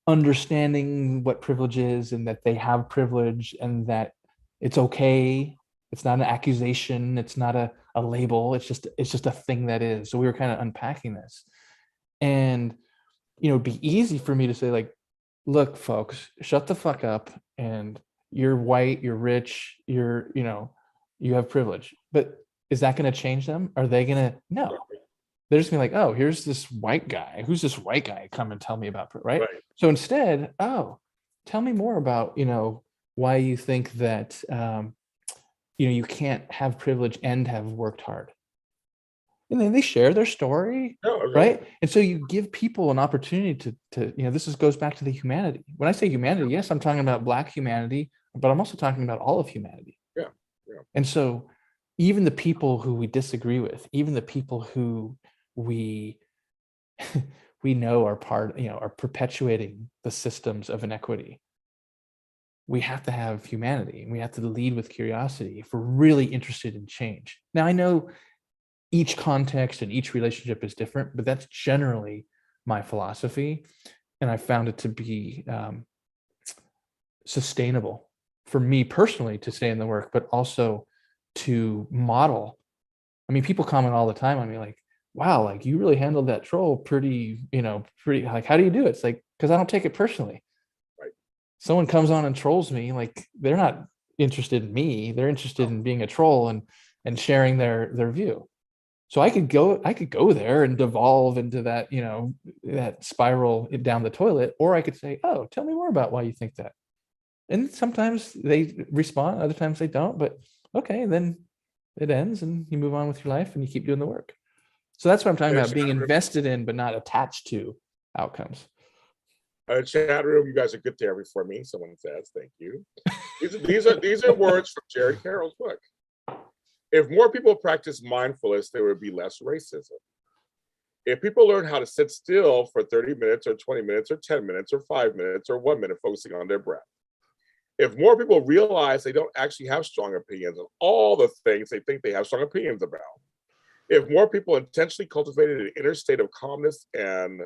understanding what privilege is and that they have privilege and that it's okay. It's not an accusation. It's not a label. It's just a thing that is. So we were kind of unpacking this, and it'd be easy for me to say like, look, folks, shut the fuck up. And you're white, you're rich, you have privilege. But is that going to change them? Are they going to? No. They're just gonna be like, oh, here's this white guy. Who's this white guy? Come and tell me about, right? Right. So instead, oh, tell me more about, why you think that, you can't have privilege and have worked hard. And then they share their story, No, okay. right? And so you give people an opportunity to this goes back to the humanity. When I say humanity, yes, I'm talking about Black humanity, but I'm also talking about all of humanity. Yeah. Yeah. And so even the people who we disagree with, even the people who we we know are are perpetuating the systems of inequity, we have to have humanity, and we have to lead with curiosity if we're really interested in change. Now, I know each context and each relationship is different, but that's generally my philosophy, and I found it to be sustainable for me personally to stay in the work, but also to model. I mean, people comment all the time on me like, wow, like you really handled that troll pretty, like, how do you do it? It's like, because I don't take it personally. Right. Someone comes on and trolls me, like they're not interested in me. They're interested in being a troll and sharing their view. So I could go there and devolve into that, that spiral down the toilet, or I could say, oh, tell me more about why you think that. And sometimes they respond, other times they don't, but okay, then it ends and you move on with your life and you keep doing the work. So that's what I'm talking about, being invested in, but not attached to outcomes. Chat room, you guys are good therapy for me. Someone says, thank you. These are words from Jared Karol's book. If more people practice mindfulness, there would be less racism. If people learn how to sit still for 30 minutes or 20 minutes or 10 minutes or 5 minutes or 1 minute, focusing on their breath. If more people realize they don't actually have strong opinions on all the things they think they have strong opinions about. If more people intentionally cultivated an inner state of calmness and,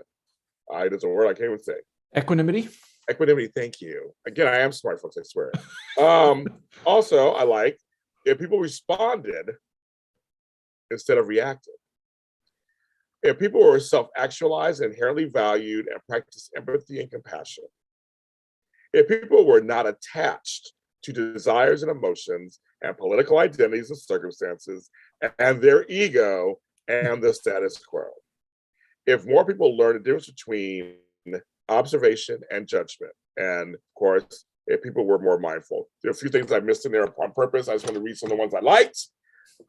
there's a word I can't even say. Equanimity. Equanimity, thank you. Again, I am smart, folks, I swear. Also, I like if people responded instead of reacted. If people were self-actualized, inherently valued, and practiced empathy and compassion. If people were not attached to desires and emotions and political identities and circumstances and their ego and the status quo. If more people learn the difference between observation and judgment, and of course, if people were more mindful. There are a few things I missed in there on purpose. I just want to read some of the ones I liked.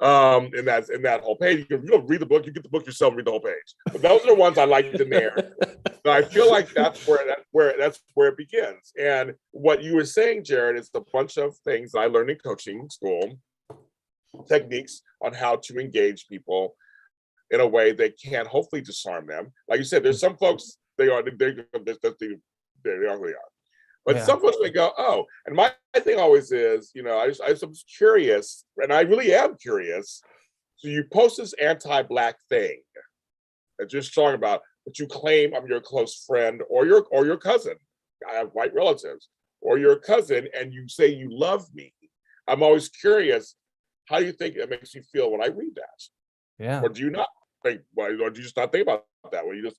In that whole page, you don't read the book, you get the book yourself and read the whole page. But those are the ones I liked in there. So I feel like that's where it begins. And what you were saying, Jared, is a bunch of things I learned in coaching school, techniques on how to engage people in a way that can hopefully disarm them. Like you said, there's some folks they are who they are. But some folks may go, oh, and my thing always is, I'm just curious, and I really am curious. So you post this anti-Black thing that you're talking about, but you claim I'm your close friend or your cousin. I have white relatives, or your cousin, and you say you love me. I'm always curious, how do you think it makes you feel when I read that? Yeah. Or do you not think, or do you just not think about that? Where you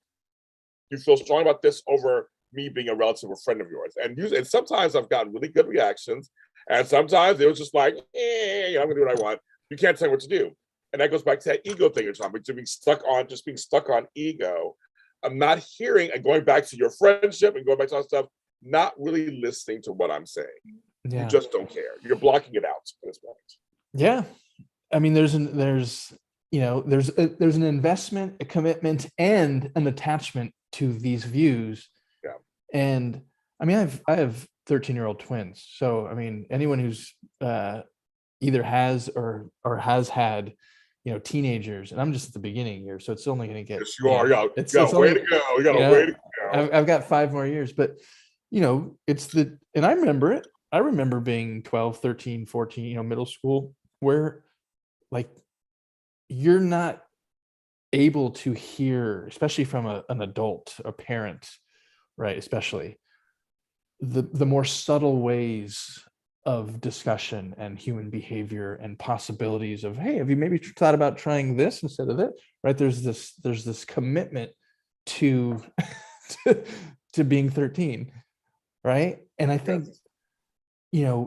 feel strong about this over me being a relative or friend of yours. And sometimes I've gotten really good reactions, and sometimes it was just like, I'm gonna do what I want. You can't tell me what to do. And that goes back to that ego thing you're talking about, being stuck on ego. I'm not hearing, and going back to your friendship and going back to all stuff, not really listening to what I'm saying. Yeah. You just don't care. You're blocking it out at this point. Yeah. I mean, there's an investment, a commitment, and an attachment to these views. Yeah. And I mean, I have 13-year-old twins. So, I mean, anyone who's either has or has had, teenagers, and I'm just at the beginning here, so it's only going to get. Yes, you are. It's way to go. We got a way to go. I've got 5 more years, but and I remember it. I remember being 12, 13, 14, middle school, where like you're not able to hear, especially from an adult, a parent, right? Especially the more subtle ways of discussion and human behavior and possibilities of, hey, have you maybe thought about trying this instead of it? Right? There's this commitment to to being 13. right? And I think,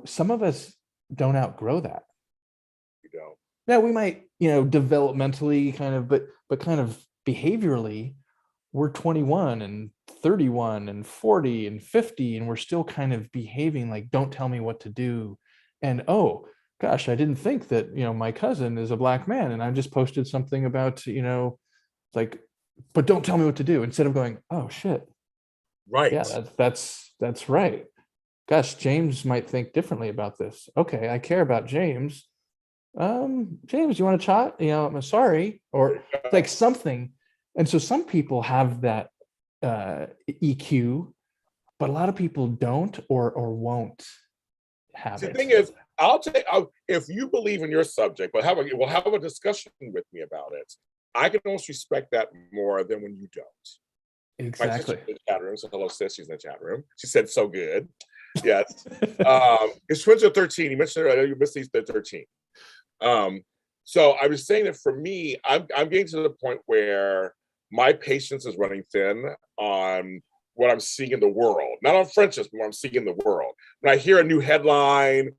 some of us don't outgrow that. You know, Now we might, developmentally kind of, but kind of behaviorally, we're 21 and 31 and 40 and 50, and we're still kind of behaving like, don't tell me what to do. And oh gosh, I didn't think that, my cousin is a black man, and I just posted something about, like, but don't tell me what to do, instead of going, oh shit, right? yeah, that's right. Gosh, James might think differently about this. Okay, I care about James. James, you want to chat? I'm sorry, or like something. And so some people have that EQ, but a lot of people don't or won't have The it. thing is, if you believe in your subject, but have a discussion with me about it. I can almost respect that more than when you don't. Exactly. My sister's in the chat room, so hello, sis. She's in the chat room. She said so good. Yes. His twins are 13. You mentioned earlier, you missed these 13. So I was saying that for me, I'm getting to the point where my patience is running thin on what I'm seeing in the world, not on friendships, but what I'm seeing in the world. When I hear a new headline,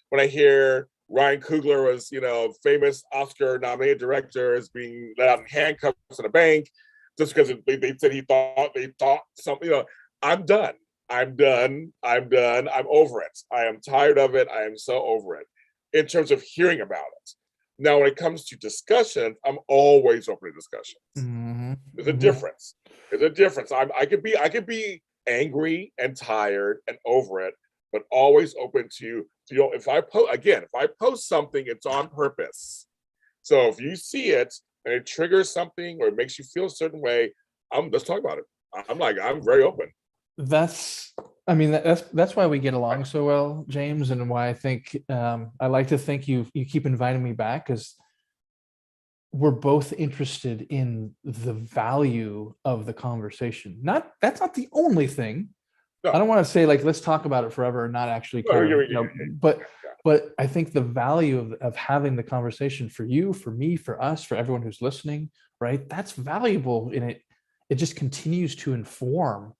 when I hear Ryan Coogler was, famous Oscar-nominated director, is being let out in handcuffs in a bank just because they said they thought something. I'm done. I'm done. I'm over it. I am tired of it. I am so over it in terms of hearing about it. Now, when it comes to discussion, I'm always open to discussions. Mm-hmm. There's a difference. There's a difference. I could be angry and tired and over it, but always open to if I post something, it's on purpose. So if you see it and it triggers something or it makes you feel a certain way, let's talk about it. I'm very open. That's why we get along so well, James, and why I think I like to think you keep inviting me back, because we're both interested in the value of the conversation. That's not the only thing. No. I don't want to say like let's talk about it forever and not actually kind of, but I think the value of having the conversation for you, for me, for us, for everyone who's listening, right? That's valuable, and it just continues to inform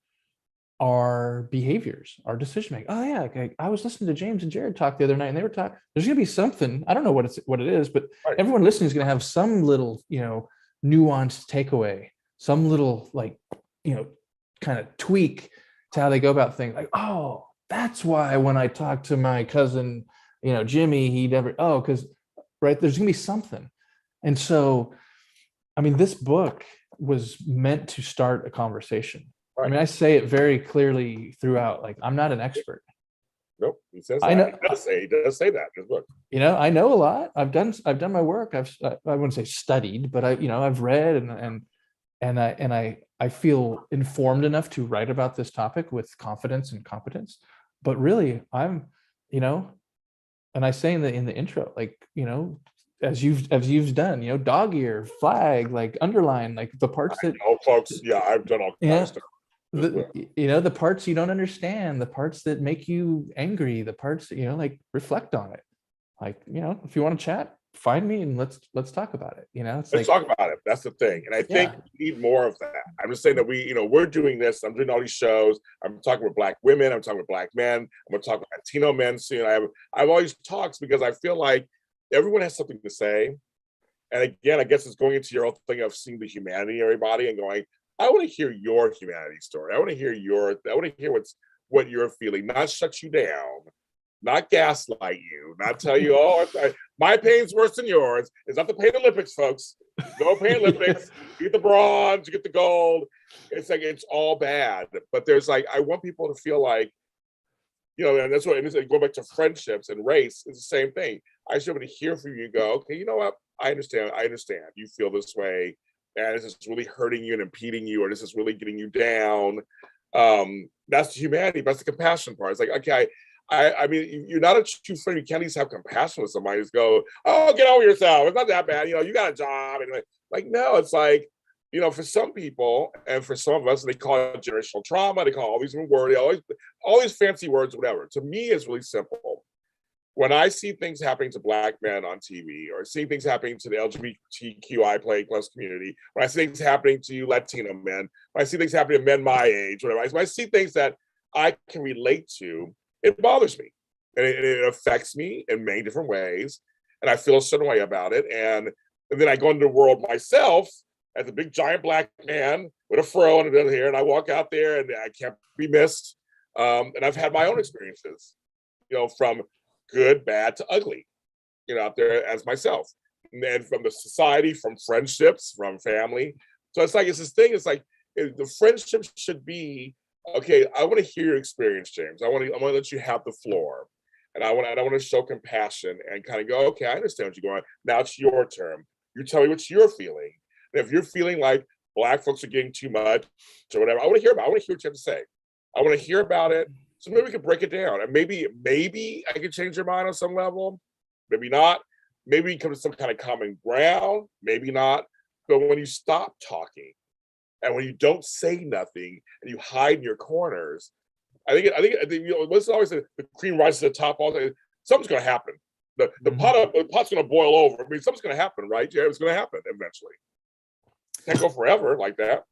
our behaviors, our decision making. Oh yeah, okay. I was listening to James and Jared talk the other night, and they were talking. There's gonna be something. I don't know what it is, but right. Everyone listening is gonna have some little, nuanced takeaway, some little kind of tweak to how they go about things. Like, oh, that's why when I talked to my cousin, Jimmy, he never. Oh, because right, there's gonna be something. And so, this book was meant to start a conversation. Right. I say it very clearly throughout. Like, I'm not an expert. Nope, he says that. I know. He does say that in his book. I know a lot. I've done my work. I wouldn't say studied, but I've read and I feel informed enough to write about this topic with confidence and competence. But really, I'm, and I say in the intro, like, as you've done, dog ear, flag, like underline, like the parts that. Oh, folks, yeah, I've done all kinds of stuff. The parts you don't understand, the parts that make you angry, the parts that, like, reflect on it. Like, if you want to chat, find me and let's talk about it. Let's talk about it. That's the thing. And I think we need more of that. I'm just saying that we're doing this. I'm doing all these shows. I'm talking with Black women. I'm talking with Black men. I'm going to talk with Latino men soon. I have all these talks because I feel like everyone has something to say. And again, I guess it's going into your whole thing of seeing the humanity of everybody and going, I want to hear your humanity story. I want to hear what you're feeling, not shut you down, not gaslight you, not tell you, oh, my pain's worse than yours. It's not the Pain Olympics, folks. No Pain Olympics. You get the bronze, you get the gold. It's like, it's all bad. But there's like, I want people to feel like, and that's what, and going back to friendships and race, it's the same thing. I should be able to hear from you and go, okay, you know what? I understand. You feel this way. And this is really hurting you and impeding you, or this is really getting you down. That's the humanity, that's the compassion part. It's like, okay, you're not a true friend. You can't at least have compassion with somebody. Just go, oh, get over yourself. It's not that bad. You got a job. And like, no, it's like, for some people and for some of us, they call it generational trauma. They call all these words, all these fancy words, whatever. To me, it's really simple. When I see things happening to Black men on TV, or see things happening to the LGBTQI plus community, when I see things happening to Latino men, when I see things happening to men my age, whatever, when I see things that I can relate to, it bothers me. And it affects me in many different ways. And I feel a certain way about it. And then I go into the world myself as a big giant black man with a fro and a hair, and I walk out there and I can't be missed. And I've had my own experiences, from good, bad to ugly, out there as myself. And from the society, from friendships, from family. So it's this thing. It's like the friendship should be, okay, I want to hear your experience, James. I want to let you have the floor. And I want to show compassion and kind of go, okay, I understand what you're going on. Now it's your turn. You tell me what you're feeling. And if you're feeling like Black folks are getting too much or whatever, I want to hear about it. I want to hear what you have to say. I want to hear about it. So maybe we can break it down. And maybe I can change your mind on some level. Maybe not. Maybe we can come to some kind of common ground. Maybe not. But when you stop talking and when you don't say nothing and you hide in your corners, I think what's always the cream rises to the top. All day, something's going to happen. The pot's going to boil over. I mean, something's going to happen, right? Yeah, it's going to happen eventually. Can't go forever like that.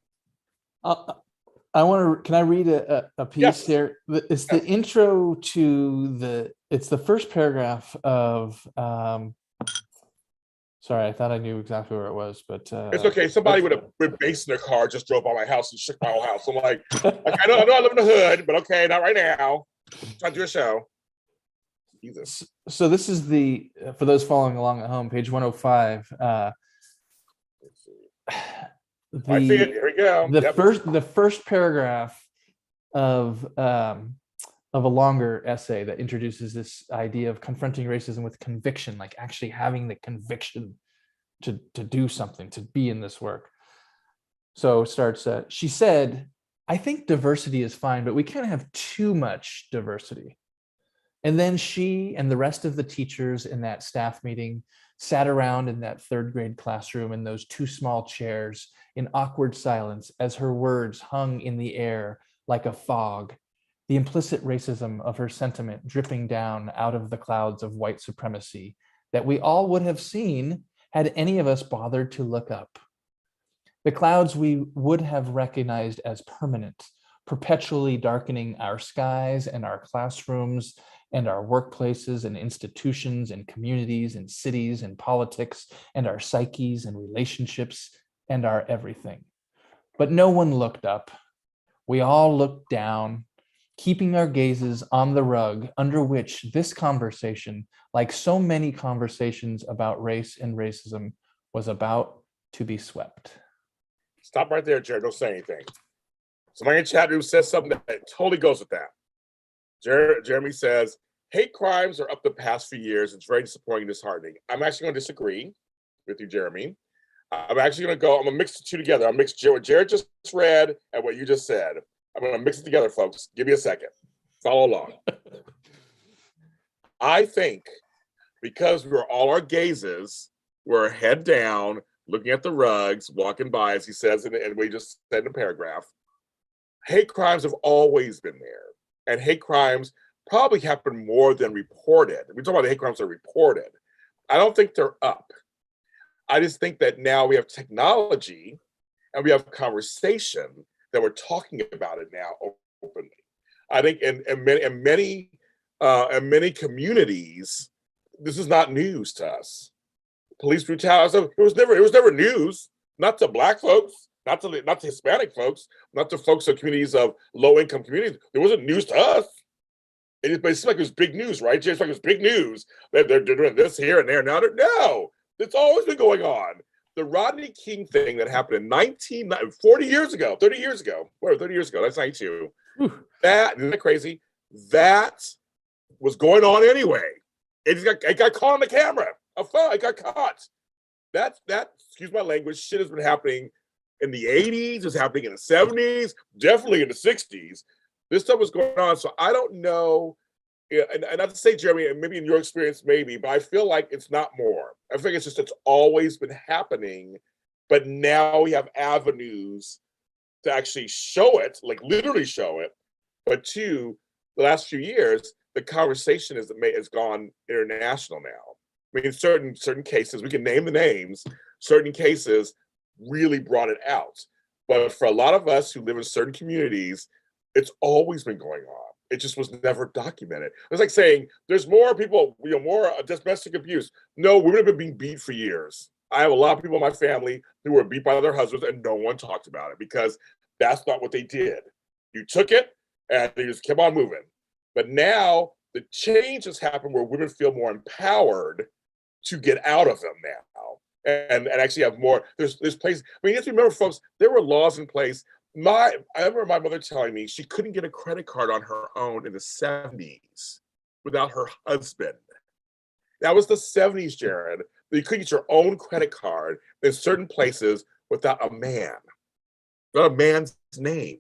Can I read a piece Yes. here? It's the intro to it's the first paragraph of, sorry, I thought I knew exactly where it was, but it's okay. Somebody with a bass in their car just drove by my house and shook my whole house. I'm like I know I live in the hood, but okay, not right now. I'm trying to do a show. Jesus. So this is for those following along at home, page 105. I see it. Here we go. The first paragraph of a longer essay that introduces this idea of confronting racism with conviction, like actually having the conviction to do something, to be in this work. So it starts, she said, I think diversity is fine, but we can't have too much diversity. And then she and the rest of the teachers in that staff meeting sat around in that third grade classroom in those two small chairs in awkward silence as her words hung in the air like a fog, the implicit racism of her sentiment dripping down out of the clouds of white supremacy that we all would have seen had any of us bothered to look up. The clouds we would have recognized as permanent, perpetually darkening our skies and our classrooms and our workplaces and institutions and communities and cities and politics and our psyches and relationships and our everything. But no one looked up. We all looked down, keeping our gazes on the rug under which this conversation, like so many conversations about race and racism, was about to be swept. Stop right there, Jared. Don't say anything. Somebody in chat room says something that totally goes with that. Jeremy says, hate crimes are up the past few years. It's very disappointing and disheartening. I'm actually going to disagree with you, Jeremy. I'm actually going to mix the two together. I'll mix what Jared just read and what you just said. I'm going to mix it together, folks. Give me a second. Follow along. I think because we're all our gazes, we're head down, looking at the rugs, walking by, as he says, and we just said in a paragraph, hate crimes have always been there. And hate crimes probably happen more than reported. We talk about the hate crimes that are reported. I don't think they're up. I just think that now we have technology and we have conversation that we're talking about it now openly. I think in many communities, this is not news to us. Police brutality, it was never news, not to Black folks, not to Hispanic folks, not to folks in communities of low-income communities. It wasn't news to us. But it seemed like it was big news, right? Just like it was big news that they're doing this here and there. Now, no, it's always been going on. The Rodney King thing that happened in 40 years ago, 30 years ago, 30 years ago, that's 92. Isn't that crazy? That was going on anyway. It got caught on the camera. It got caught. That, excuse my language, shit has been happening in the 80s, it was happening in the 70s, definitely in the 60s. This stuff was going on. So I don't know, and not to say, Jeremy, and maybe in your experience, maybe, but I feel like it's not more. I think it's always been happening, but now we have avenues to actually show it, like literally show it. But two, the last few years, the conversation has gone international now. I mean, certain cases, we can name the names, certain cases really brought it out. But for a lot of us who live in certain communities, It's always been going on. It just was never documented. It's like saying there's more people, more domestic abuse. No, women have been being beat for years. I have a lot of people in my family who were beat by their husbands, and no one talked about it because that's not what they did. You took it and you just kept on moving. But now the change has happened where women feel more empowered to get out of them now and actually have more. There's places. I mean, you have to remember, folks, there were laws in place. I remember my mother telling me she couldn't get a credit card on her own in the 70s without her husband. That was the 70s, Jared. You couldn't get your own credit card in certain places without a man, without a man's name.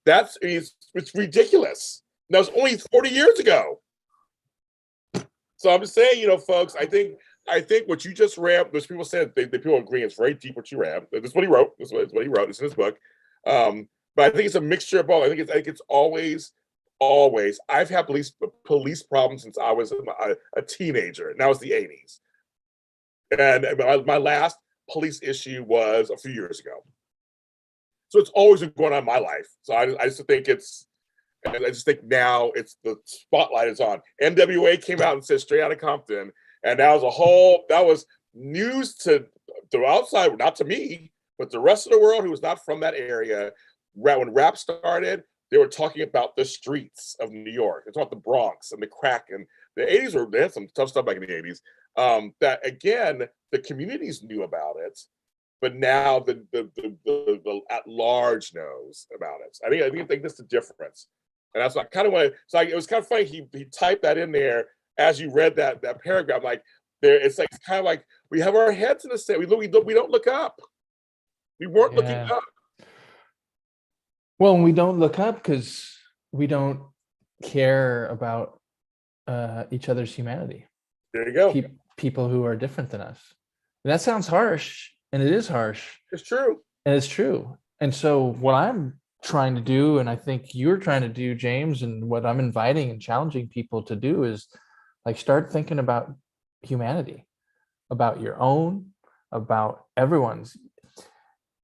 It's ridiculous. That was only 40 years ago. So I'm just saying, folks, I think what you just read, those people said, the people agree, it's very deep what you read. This is what he wrote. This is what he wrote. It's in his book. But I think it's a mixture of both. I think it's always. I've had police problems since I was a teenager. Now it's the 80s, and my last police issue was a few years ago. So it's always been going on in my life. So I just think now it's the spotlight is on. NWA came out and said Straight Outta Compton, and that was news to the outside, not to me, but the rest of the world who was not from that area. When rap started, they were talking about the streets of New York. It's about the Bronx and the crack, and the 80s they had some tough stuff back in the 80s. That again, the communities knew about it, but now the at large knows about it. I think that's the difference, and that's what I kind of want. So it was kind of funny. He typed that in there as you read that paragraph. Like it's kind of like we have our heads in the sand. We don't look up. We weren't looking up. Well, we don't look up because we don't care about each other's humanity. There you go. People who are different than us. And that sounds harsh, and it is harsh. It's true. And it's true. And so what I'm trying to do, and I think you're trying to do, James, and what I'm inviting and challenging people to do is like start thinking about humanity, about your own, about everyone's.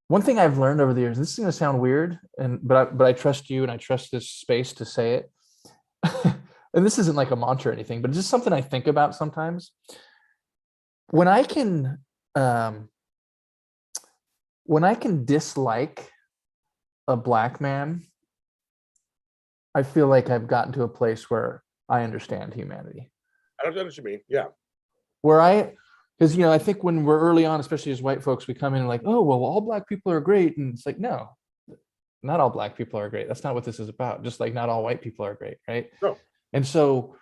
One thing I've learned over the years, this is going to sound weird, but I trust you and I trust this space to say it. And this isn't like a mantra or anything, but it's just something I think about sometimes. When I can dislike a Black man, I feel like I've gotten to a place where I understand humanity. I don't know what you mean. Yeah. Because, I think when we're early on, especially as white folks, we come in and like, oh, well, all Black people are great. And it's like, no, not all Black people are great. That's not what this is about. Just like not all white people are great, right? No. And so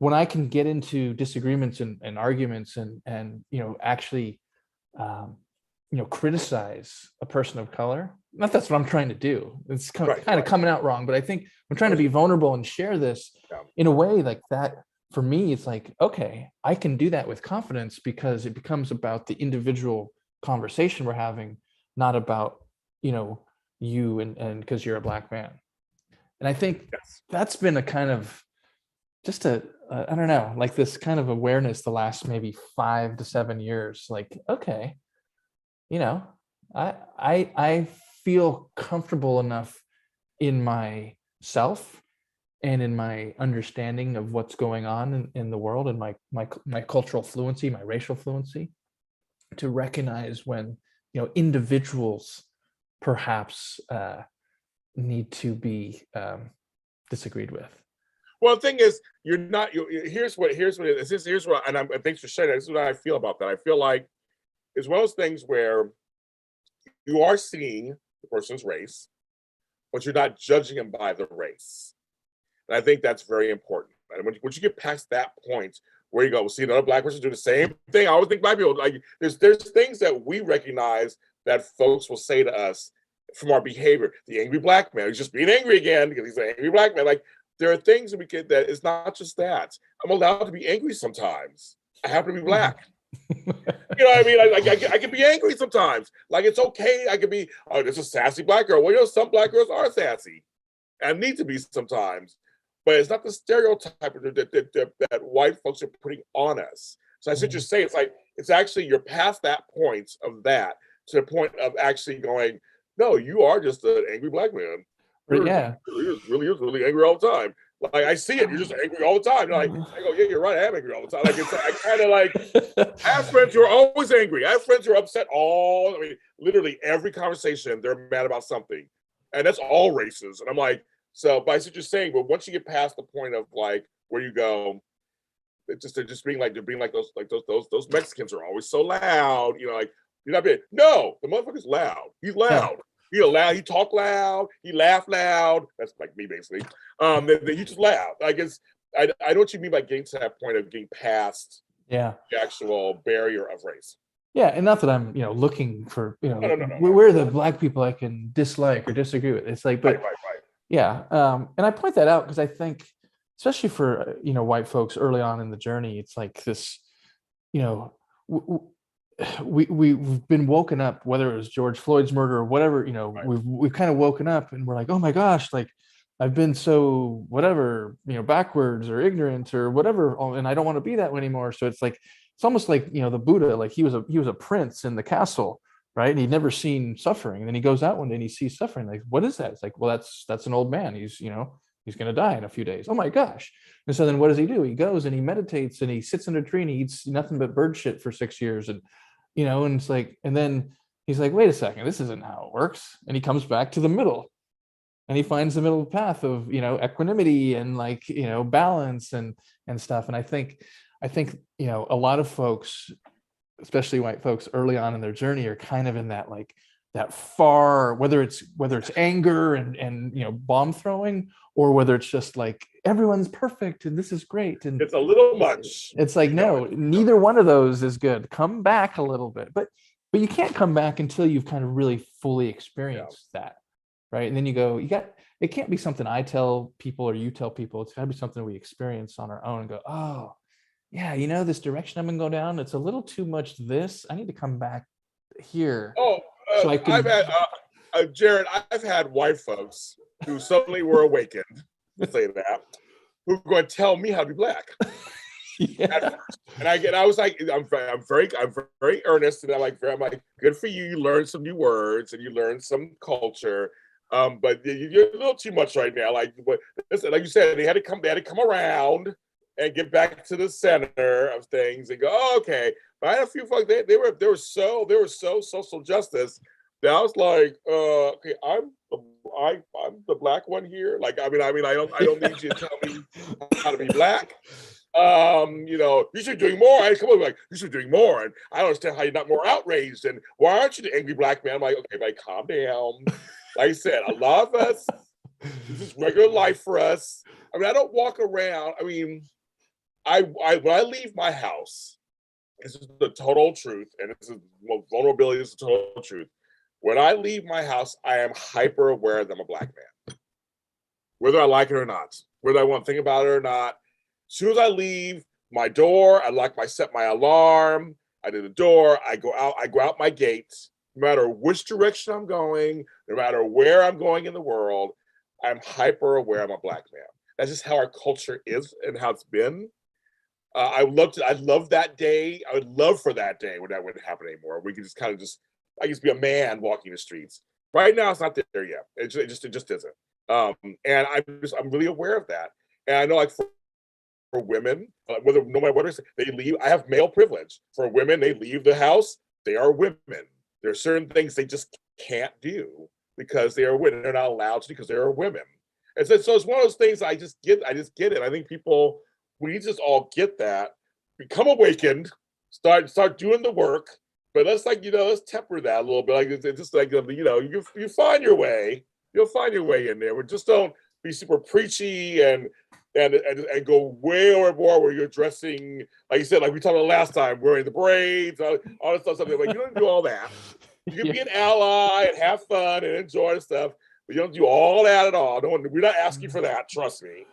when I can get into disagreements and arguments and actually, criticize a person of color, not that's what I'm trying to do. It's kind of coming out wrong, but I think I'm trying to be vulnerable and share this in a way like that. For me, it's like, okay, I can do that with confidence because it becomes about the individual conversation we're having, not about, you and because you're a Black man. And I think that's been a kind of just I don't know, like this kind of awareness the last maybe 5 to 7 years, like, okay, I feel comfortable enough in myself and in my understanding of what's going on in the world and my cultural fluency, my racial fluency, to recognize when individuals perhaps need to be disagreed with. Well, the thing is, here's what it is. Here's what, and thanks for sharing that. This is what I feel about that. I feel like it's one of those things where you are seeing the person's race, but you're not judging them by the race. And I think that's very important. And once you get past that point where you go, see another Black person do the same thing. I always think Black people, like there's things that we recognize that folks will say to us from our behavior. The angry Black man, he's just being angry again because he's an angry Black man. Like there are things that we get that it's not just that. I'm allowed to be angry sometimes. I happen to be Black. You know what I mean? I can be angry sometimes. Like it's okay. I can be, oh, this is a sassy Black girl. Well, some Black girls are sassy and need to be sometimes. But it's not the stereotype that white folks are putting on us. So I should just say it's actually you're past that point of that to the point of actually going, no, you are just an angry Black man. Yeah. Really is really angry all the time. Like I see it, you're just angry all the time. Like I go, yeah, you're right. I am angry all the time. Like it's I kind of like I have friends who are always angry. I have friends who are upset I mean, literally every conversation, they're mad about something. And that's all races. And I'm like, so but I see what you're saying, but once you get past the point of like where you go, they're just being like those Mexicans are always so loud, like you're not being no, the motherfucker's loud. He's Yeah. loud. He talk loud, he laugh loud. That's like me basically. Then he just loud. I guess I know what you mean by getting to that point of getting past Yeah. the actual barrier of race. Yeah, and not that I'm, looking for, No. where are the black people I can dislike or disagree with. It's like, but Right. yeah, and I point that out because I think, especially for white folks early on in the journey, it's like this, you know, we've been woken up, whether it was George Floyd's murder or whatever, Right. we've kind of woken up and we're like, oh my gosh, like I've been so whatever, backwards or ignorant or whatever, and I don't want to be that anymore. So it's like it's almost like the Buddha, like he was a prince in the castle, right? And he'd never seen suffering, and then he goes out one day and he sees suffering. Like, what is that? It's like, well, that's an old man. He's going to die in a few days. Oh my gosh! And so then what does he do? He goes and he meditates and he sits under a tree and he eats nothing but bird shit for 6 years, and and it's like, and then he's like, wait a second, this isn't how it works. And he comes back to the middle and he finds the middle path of equanimity and like balance and stuff. And I think a lot of folks, especially white folks early on in their journey, are kind of in that like that far, whether it's anger and bomb throwing, or whether it's just like everyone's perfect and this is great, and It's a little much. it's like no, neither one of those is good. Come back a little bit, but you can't come back until you've kind of really fully experienced that, right? And then it can't be something I tell people or you tell people. It's got to be something we experience on our own and go, oh yeah, this direction I'm gonna go down, it's a little too much this. I need to come back here. So I can. I've had Jared. I've had white folks who suddenly were awakened. Let's say that who are going to tell me how to be black. Yeah. And I was like, I'm very earnest, and I'm like, good for you. You learned some new words and you learned some culture. But you're a little too much right now. Like you said, they had to come around and get back to the center of things and go, oh, okay. But I had a few folks, they were so social justice that I was like, okay, I'm the black one here. Like, I don't need you to tell me how to be black. You should be doing more. I come on, like, you should be doing more. And I don't understand how you're not more outraged. And why aren't you the angry black man? I'm like, okay, like, calm down. Like I said, a lot of us, this is regular life for us. I don't walk around. When I leave my house, this is the total truth, and this is vulnerability is the total truth. When I leave my house, I am hyper aware that I'm a black man, whether I like it or not, whether I want to think about it or not. As soon as I leave my door, I set my alarm. I do the door. I go out my gate. No matter which direction I'm going, no matter where I'm going in the world, I'm hyper aware I'm a black man. That's just how our culture is and how it's been. I love that day. I would love for that day when that wouldn't happen anymore. We could just kind of I used to be a man walking the streets. Right now, it's not there yet. It just isn't. And I'm really aware of that. And I know, like for women, whether no matter what they leave. I have male privilege. For women, they leave the house. They are women. There are certain things they just can't do because they are women. They're not allowed to because they are women. And so it's one of those things. I just get it. I think we just all get that. Become awakened. Start doing the work. But let's let's temper that a little bit. Like it's just like you find your way. You'll find your way in there. But just don't be super preachy and go way overboard where you're dressing, like you said, like we talked about last time, wearing the braids, all that stuff. Like you don't do all that. You can be an ally and have fun and enjoy the stuff, but you don't do all that at all. We're not asking for that. Trust me.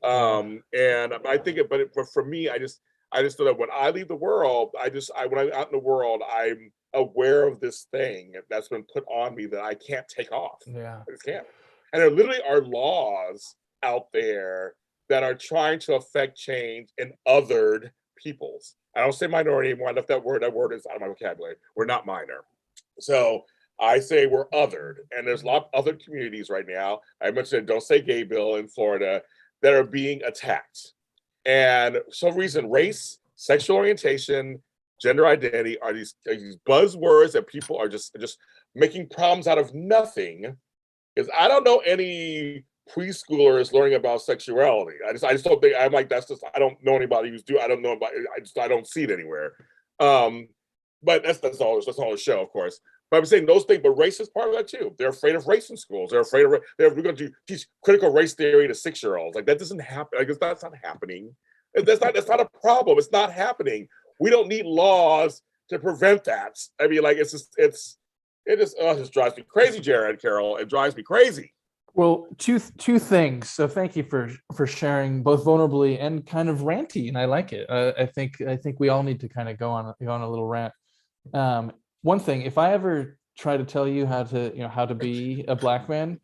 And I think but for me, I just know that when I leave the world, when I'm out in the world, I'm aware of this thing that's been put on me that I can't take off. Yeah. I just can't. And there literally are laws out there that are trying to affect change in othered peoples. I don't say minority anymore. I left that word. That word is out of my vocabulary. We're not minor. So I say we're othered, and there's a lot of other communities right now. I mentioned Don't Say Gay bill in Florida that are being attacked. And for some reason, race, sexual orientation, gender identity are these buzzwords that people are just making problems out of nothing. Is I don't know any preschoolers learning about sexuality. I just don't think I'm like that's just I don't know anybody who's I don't know about I don't see it anywhere. But that's all the show, of course. But I'm saying those things, but race is part of that too. They're afraid of race in schools. They're afraid of we're going to teach critical race theory to 6-year-olds. Like that doesn't happen. Like that's not happening. That's not a problem. It's not happening. We don't need laws to prevent that. I mean, like it just drives me crazy, Jared Karol. It drives me crazy. Well, two things. So thank you for sharing both vulnerably and kind of ranty, and I like it. I think we all need to kind of go on a little rant. One thing, if I ever try to tell you how to be a black man,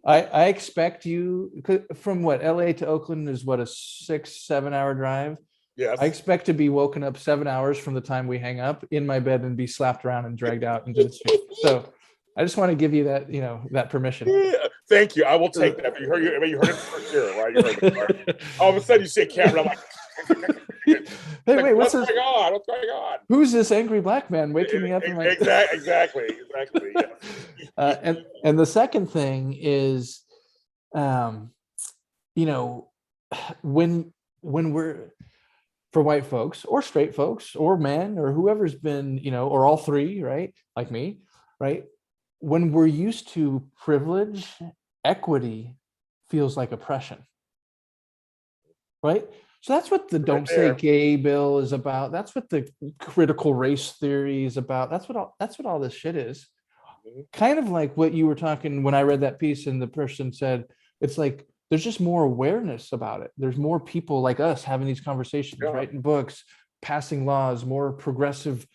I expect you from what LA to Oakland is what a 6-7 hour drive. Yes. I expect to be woken up 7 hours from the time we hang up in my bed and be slapped around and dragged out into the street. So I just want to give you that, that permission. Yeah, thank you. I will take that. You heard it first here, right? You heard it, right? All of a sudden you see a camera. I'm like, hey, wait, what's going on? What's going on? Who's this angry black man waking me up in my exactly. Yeah. And the second thing is, when we're for white folks or straight folks or men or whoever's been, or all three, right? Like me, right? When we're used to privilege, equity feels like oppression, right? So that's what the Don't Say Gay bill is about. That's what the critical race theory is about. That's what all this shit is. Mm-hmm. Kind of like what you were talking when I read that piece and the person said, it's like, there's just more awareness about it. There's more people like us having these conversations, writing books, passing laws, more progressive,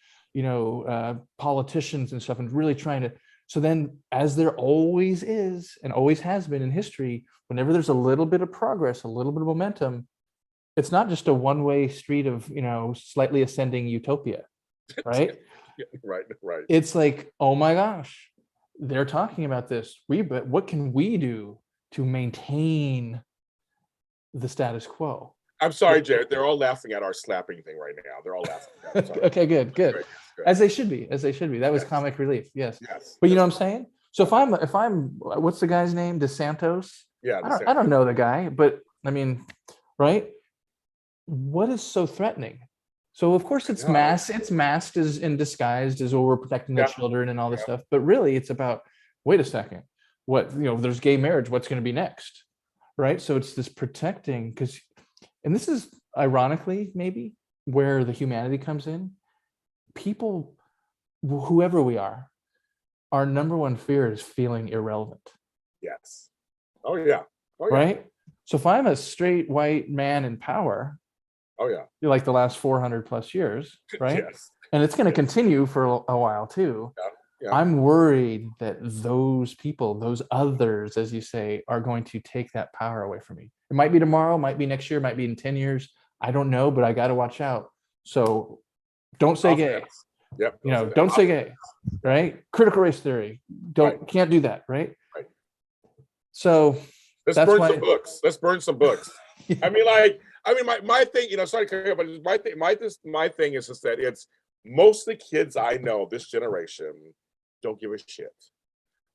politicians and stuff, and really trying to. So then, as there always is and always has been in history, whenever there's a little bit of progress, a little bit of momentum, it's not just a one-way street of, slightly ascending utopia, right? Right. It's like, oh my gosh, they're talking about this. But what can we do to maintain the status quo? I'm sorry, Jared. They're all laughing at our slapping thing right now. They're all laughing. Okay, good. Good. As they should be. That was comic relief. Yes. But you know what I'm saying? So if I'm, what's the guy's name? DeSantos? Yeah. I don't know the guy, but I mean, right? What is so threatening? So of course it's masked as and disguised as we're protecting the children and all this stuff. But really it's about, wait a second, there's gay marriage, what's going to be next? Right. So it's this protecting and this is ironically maybe where the humanity comes in. People, whoever we are, our number one fear is feeling irrelevant. Yes. Oh yeah. Right. So if I'm a straight white man in power, like the last 400 plus years, right? Yes. And it's going to continue for a while too. Yeah. I'm worried that those people, those others, as you say, are going to take that power away from me. It might be tomorrow, might be next year, might be in 10 years. I don't know, but I got to watch out. So don't say gay. Yep. Don't say gay, right? Critical race theory. Can't do that, right? Right. So let's burn some books. I mean, my thing, sorry to cut you, but my thing is just that it's most of the kids I know this generation don't give a shit.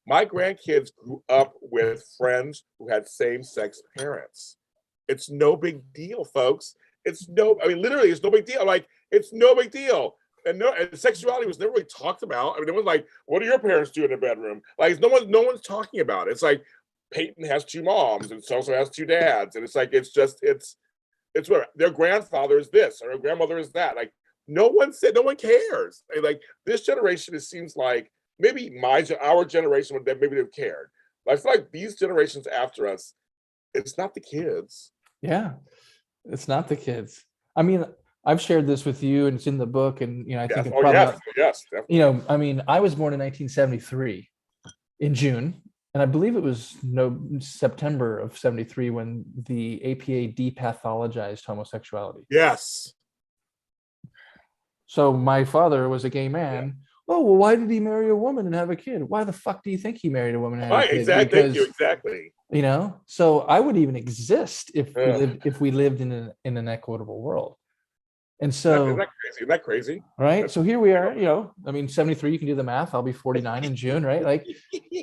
My grandkids grew up with friends who had same-sex parents. It's no big deal, folks. Literally, it's no big deal. Like, it's no big deal. And sexuality was never really talked about. I mean, it was like, what do your parents do in the bedroom? Like, no one's talking about it. It's like Peyton has 2 moms and so has 2 dads, and it's like it's where their grandfather is this or their grandmother is that. Like, no one cares. Like, this generation, it seems like maybe our generation would maybe they've cared. But I feel like these generations after us, it's not the kids. Yeah, it's not the kids. I mean, I've shared this with you, and it's in the book, and I think it's probably yes, definitely. I mean, I was born in 1973 in June, and I believe it was September of 73 when the APA depathologized homosexuality. Yes. So my father was a gay man oh, well, why did he marry a woman and have a kid? Why the fuck do you think he married a woman and had Right, a kid? exactly. Thank you. Because, Exactly. so I wouldn't even exist Ugh. if we lived in an equitable world. And Isn't so, that crazy? Isn't that crazy? right. So here we are, 73, you can do the math. I'll be 49 in June, right? Like,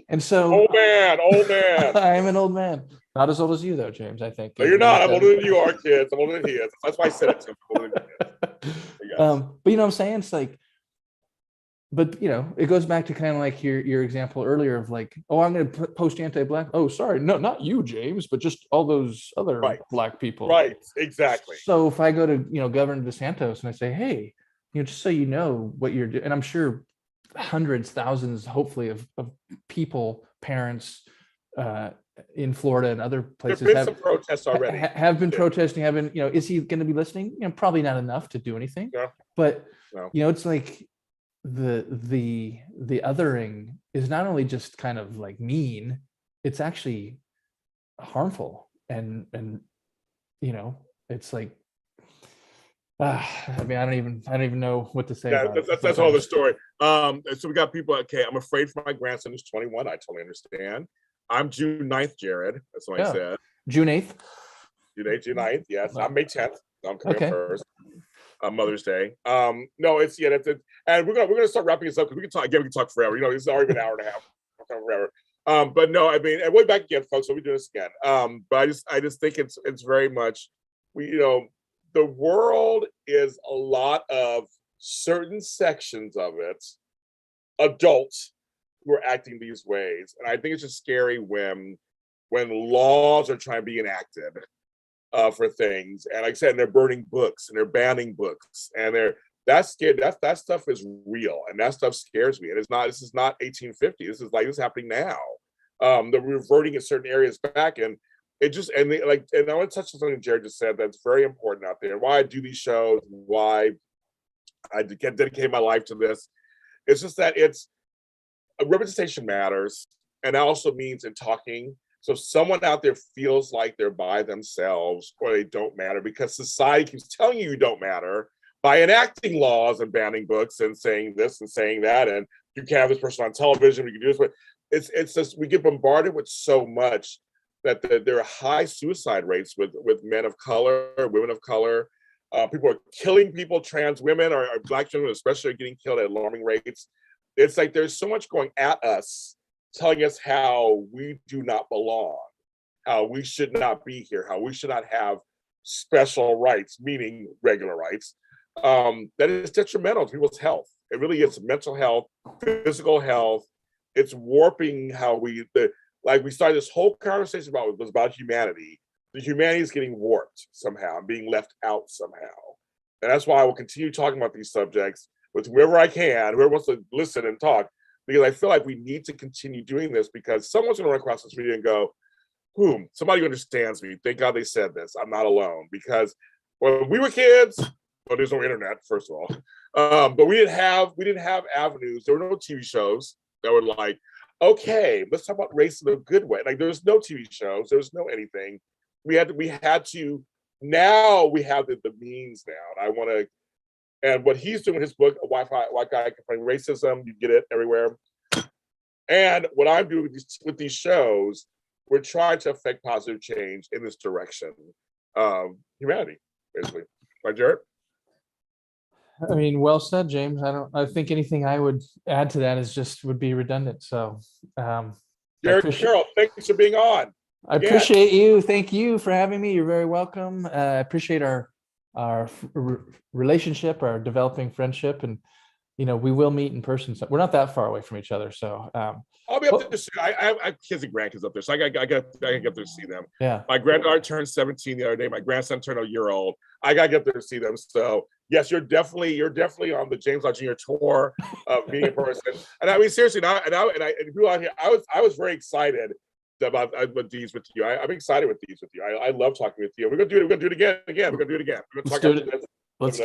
and so Old man, old man. I am an old man. Not as old as you though, James, I think. No, you're not. I'm older than you are, kids. I'm older than he is. That's why I said it to him. I'm older than he is. Yes. But you know what I'm saying? It's like, but it goes back to kind of like your example earlier of like, oh, I'm going to post anti-black. Oh, sorry, no, not you, James, but just all those other Right. black people. Right, exactly. So if I go to Governor DeSantis and I say, hey, just so you know what you're doing, and I'm sure hundreds, thousands, hopefully of people, parents in Florida and other places There've been some protests already. Have been protesting. Have been, is he going to be listening? Probably not enough to do anything. No. But No. it's like the othering is not only just kind of like mean, it's actually harmful, and it's like, I mean, I don't even know what to say. Yeah, about that's all the story. So we got people. Okay, I'm afraid for my grandson who's 21. I totally understand. I'm June 9th, Jared. That's what I said. June 8th. June 9th. Yes, I'm May 10th. I'm coming up first. Mother's Day. No, it's and we're gonna start wrapping this up because we can talk again. We can talk forever. This is already been an hour and a half. Forever. But no, I mean, and way back again, folks. So we do this again. But I just think it's very much the world is a lot of certain sections of it, adults who are acting these ways, and I think it's just scary when laws are trying to be enacted for things, and like I said, they're burning books and they're banning books, and that's scary. That stuff is real, and that stuff scares me. And it's not. This is not 1850. This is happening now. They're reverting in certain areas back, and it just and I want to touch on something Jared just said that's very important out there, and why I do these shows, why I dedicate my life to this. It's just that it's representation matters, and that also means in talking. So if someone out there feels like they're by themselves or they don't matter because society keeps telling you don't matter by enacting laws and banning books and saying this and saying that, and you can't have this person on television, we can do this, but it's just we get bombarded with so much that there are high suicide rates with men of color, women of color. People are killing people, trans women or Black children especially are getting killed at alarming rates. It's like there's so much going at us, telling us how we do not belong, how we should not be here, how we should not have special rights, meaning regular rights, that is detrimental to people's health. It really is mental health, physical health. It's warping how we started this whole conversation about humanity. The humanity is getting warped somehow and being left out somehow. And that's why I will continue talking about these subjects with whoever I can, whoever wants to listen and talk, because I feel like we need to continue doing this because someone's going to run across this video and go, somebody who understands me. Thank God they said this. I'm not alone. Because when we were kids, well, there's no internet, first of all, but we didn't have avenues. There were no TV shows that were like, okay, let's talk about race in a good way. Like there was no TV shows, there was no anything. We had to. Now we have the means now, and and what he's doing in his book, White Guy Confronting Racism, you get it everywhere. And what I'm doing with these shows, we're trying to affect positive change in this direction of humanity, basically. Right, Jared? I mean, well said, James. I think anything I would add to that would be redundant. So, Jared Karol, thanks for being on. I appreciate you. Thank you for having me. You're very welcome. I appreciate our relationship, our developing friendship, and we will meet in person. So we're not that far away from each other. So I'll be up there to see. I have kids and grandkids up there, so I can get there to see them. Yeah. My granddaughter turned 17 the other day. My grandson turned a year old. I gotta get there to see them. So yes, you're definitely on the James Lott Jr. tour of meeting in person. And I mean seriously, and people out here, I was very excited about these with you. I'm excited with these with you. I love talking with you. We're gonna do it again. We're gonna do it again. Let's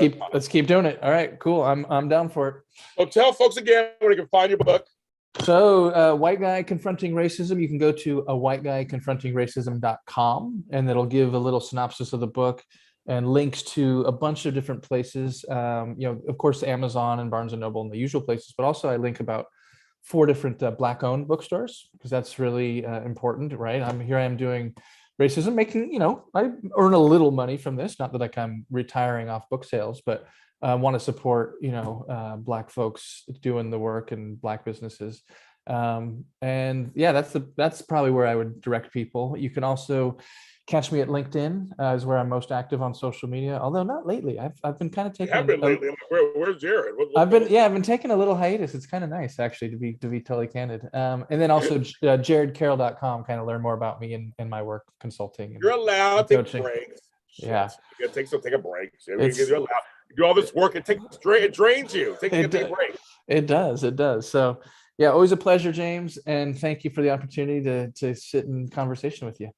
keep doing it. All right, cool. I'm down for it. So tell folks again where they can find your book. So White Guy Confronting Racism, you can go to whiteguyconfrontingracism.com, and it'll give a little synopsis of the book. and links to a bunch of different places. Of course, Amazon and Barnes and Noble and the usual places, but also I link about 4 different Black-owned bookstores, because that's really important, right? I am doing racism, making, I earn a little money from this. Not that like I'm retiring off book sales, but I want to support, Black folks doing the work and Black businesses. And yeah, that's probably where I would direct people. You can also catch me at LinkedIn, is where I'm most active on social media. Although not lately. I've been kind of You taking. have been lately. Where's Jared? I've been taking a little hiatus. It's kind of nice, actually, to be totally candid. And then also jaredkarol.com, kind of learn more about me and my work consulting. You're allowed to take coaching. breaks. Yeah. You take a break. You're It's- allowed. You do all this work, it drains you. Take a break. It does. So yeah, always a pleasure, James. And thank you for the opportunity to sit in conversation with you.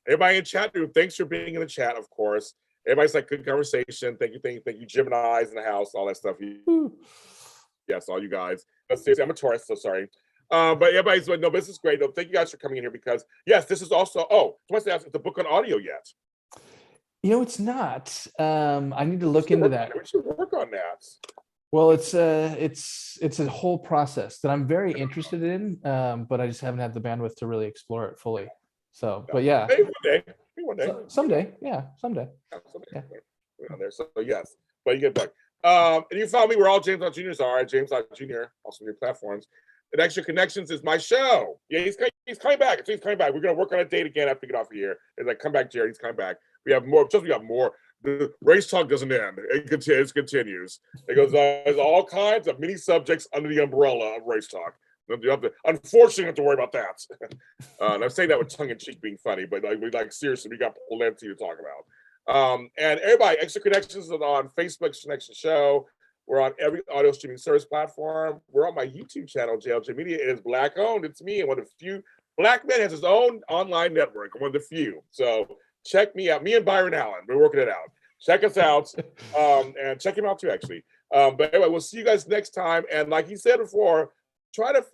Everybody in chat room, thanks for being in the chat, of course. Everybody's like, good conversation. Thank you, Gemini's in the house, all that stuff. Yes, all you guys. I'm a Taurus, so sorry. But everybody's like, no, this is great. No, thank you guys for coming in here, because yes, this is also, someone asked if the book on audio yet. It's not. I need to look into that. We should work on that. Well, it's a whole process that I'm very interested in, but I just haven't had the bandwidth to really explore it fully. So, but yeah, Maybe one day. Someday. Yeah. Someday. So yes, but you get back. And you follow me. We're all James Lott Jr.'s. All right, James Lott Jr. Also new platforms. And Extra Connections is my show. Yeah, he's coming back. He's coming back. We're gonna work on a date again after we get off of here. And like, come back, Jared. He's coming back. We have more. The race talk doesn't end. It continues. It goes. There's all kinds of mini subjects under the umbrella of race talk. Unfortunately, have to worry about that. And I'm saying that with tongue in cheek, being funny, but seriously, we got plenty to talk about. And everybody, Extra Connections is on Facebook, Connection Show. We're on every audio streaming service platform. We're on my YouTube channel, JLJ Media. It is Black owned. It's me, and one of the few Black men has his own online network. I'm one of the few. So check me out. Me and Byron Allen, we're working it out. Check us out, and check him out too, actually. But anyway, we'll see you guys next time. And like he said before, try to find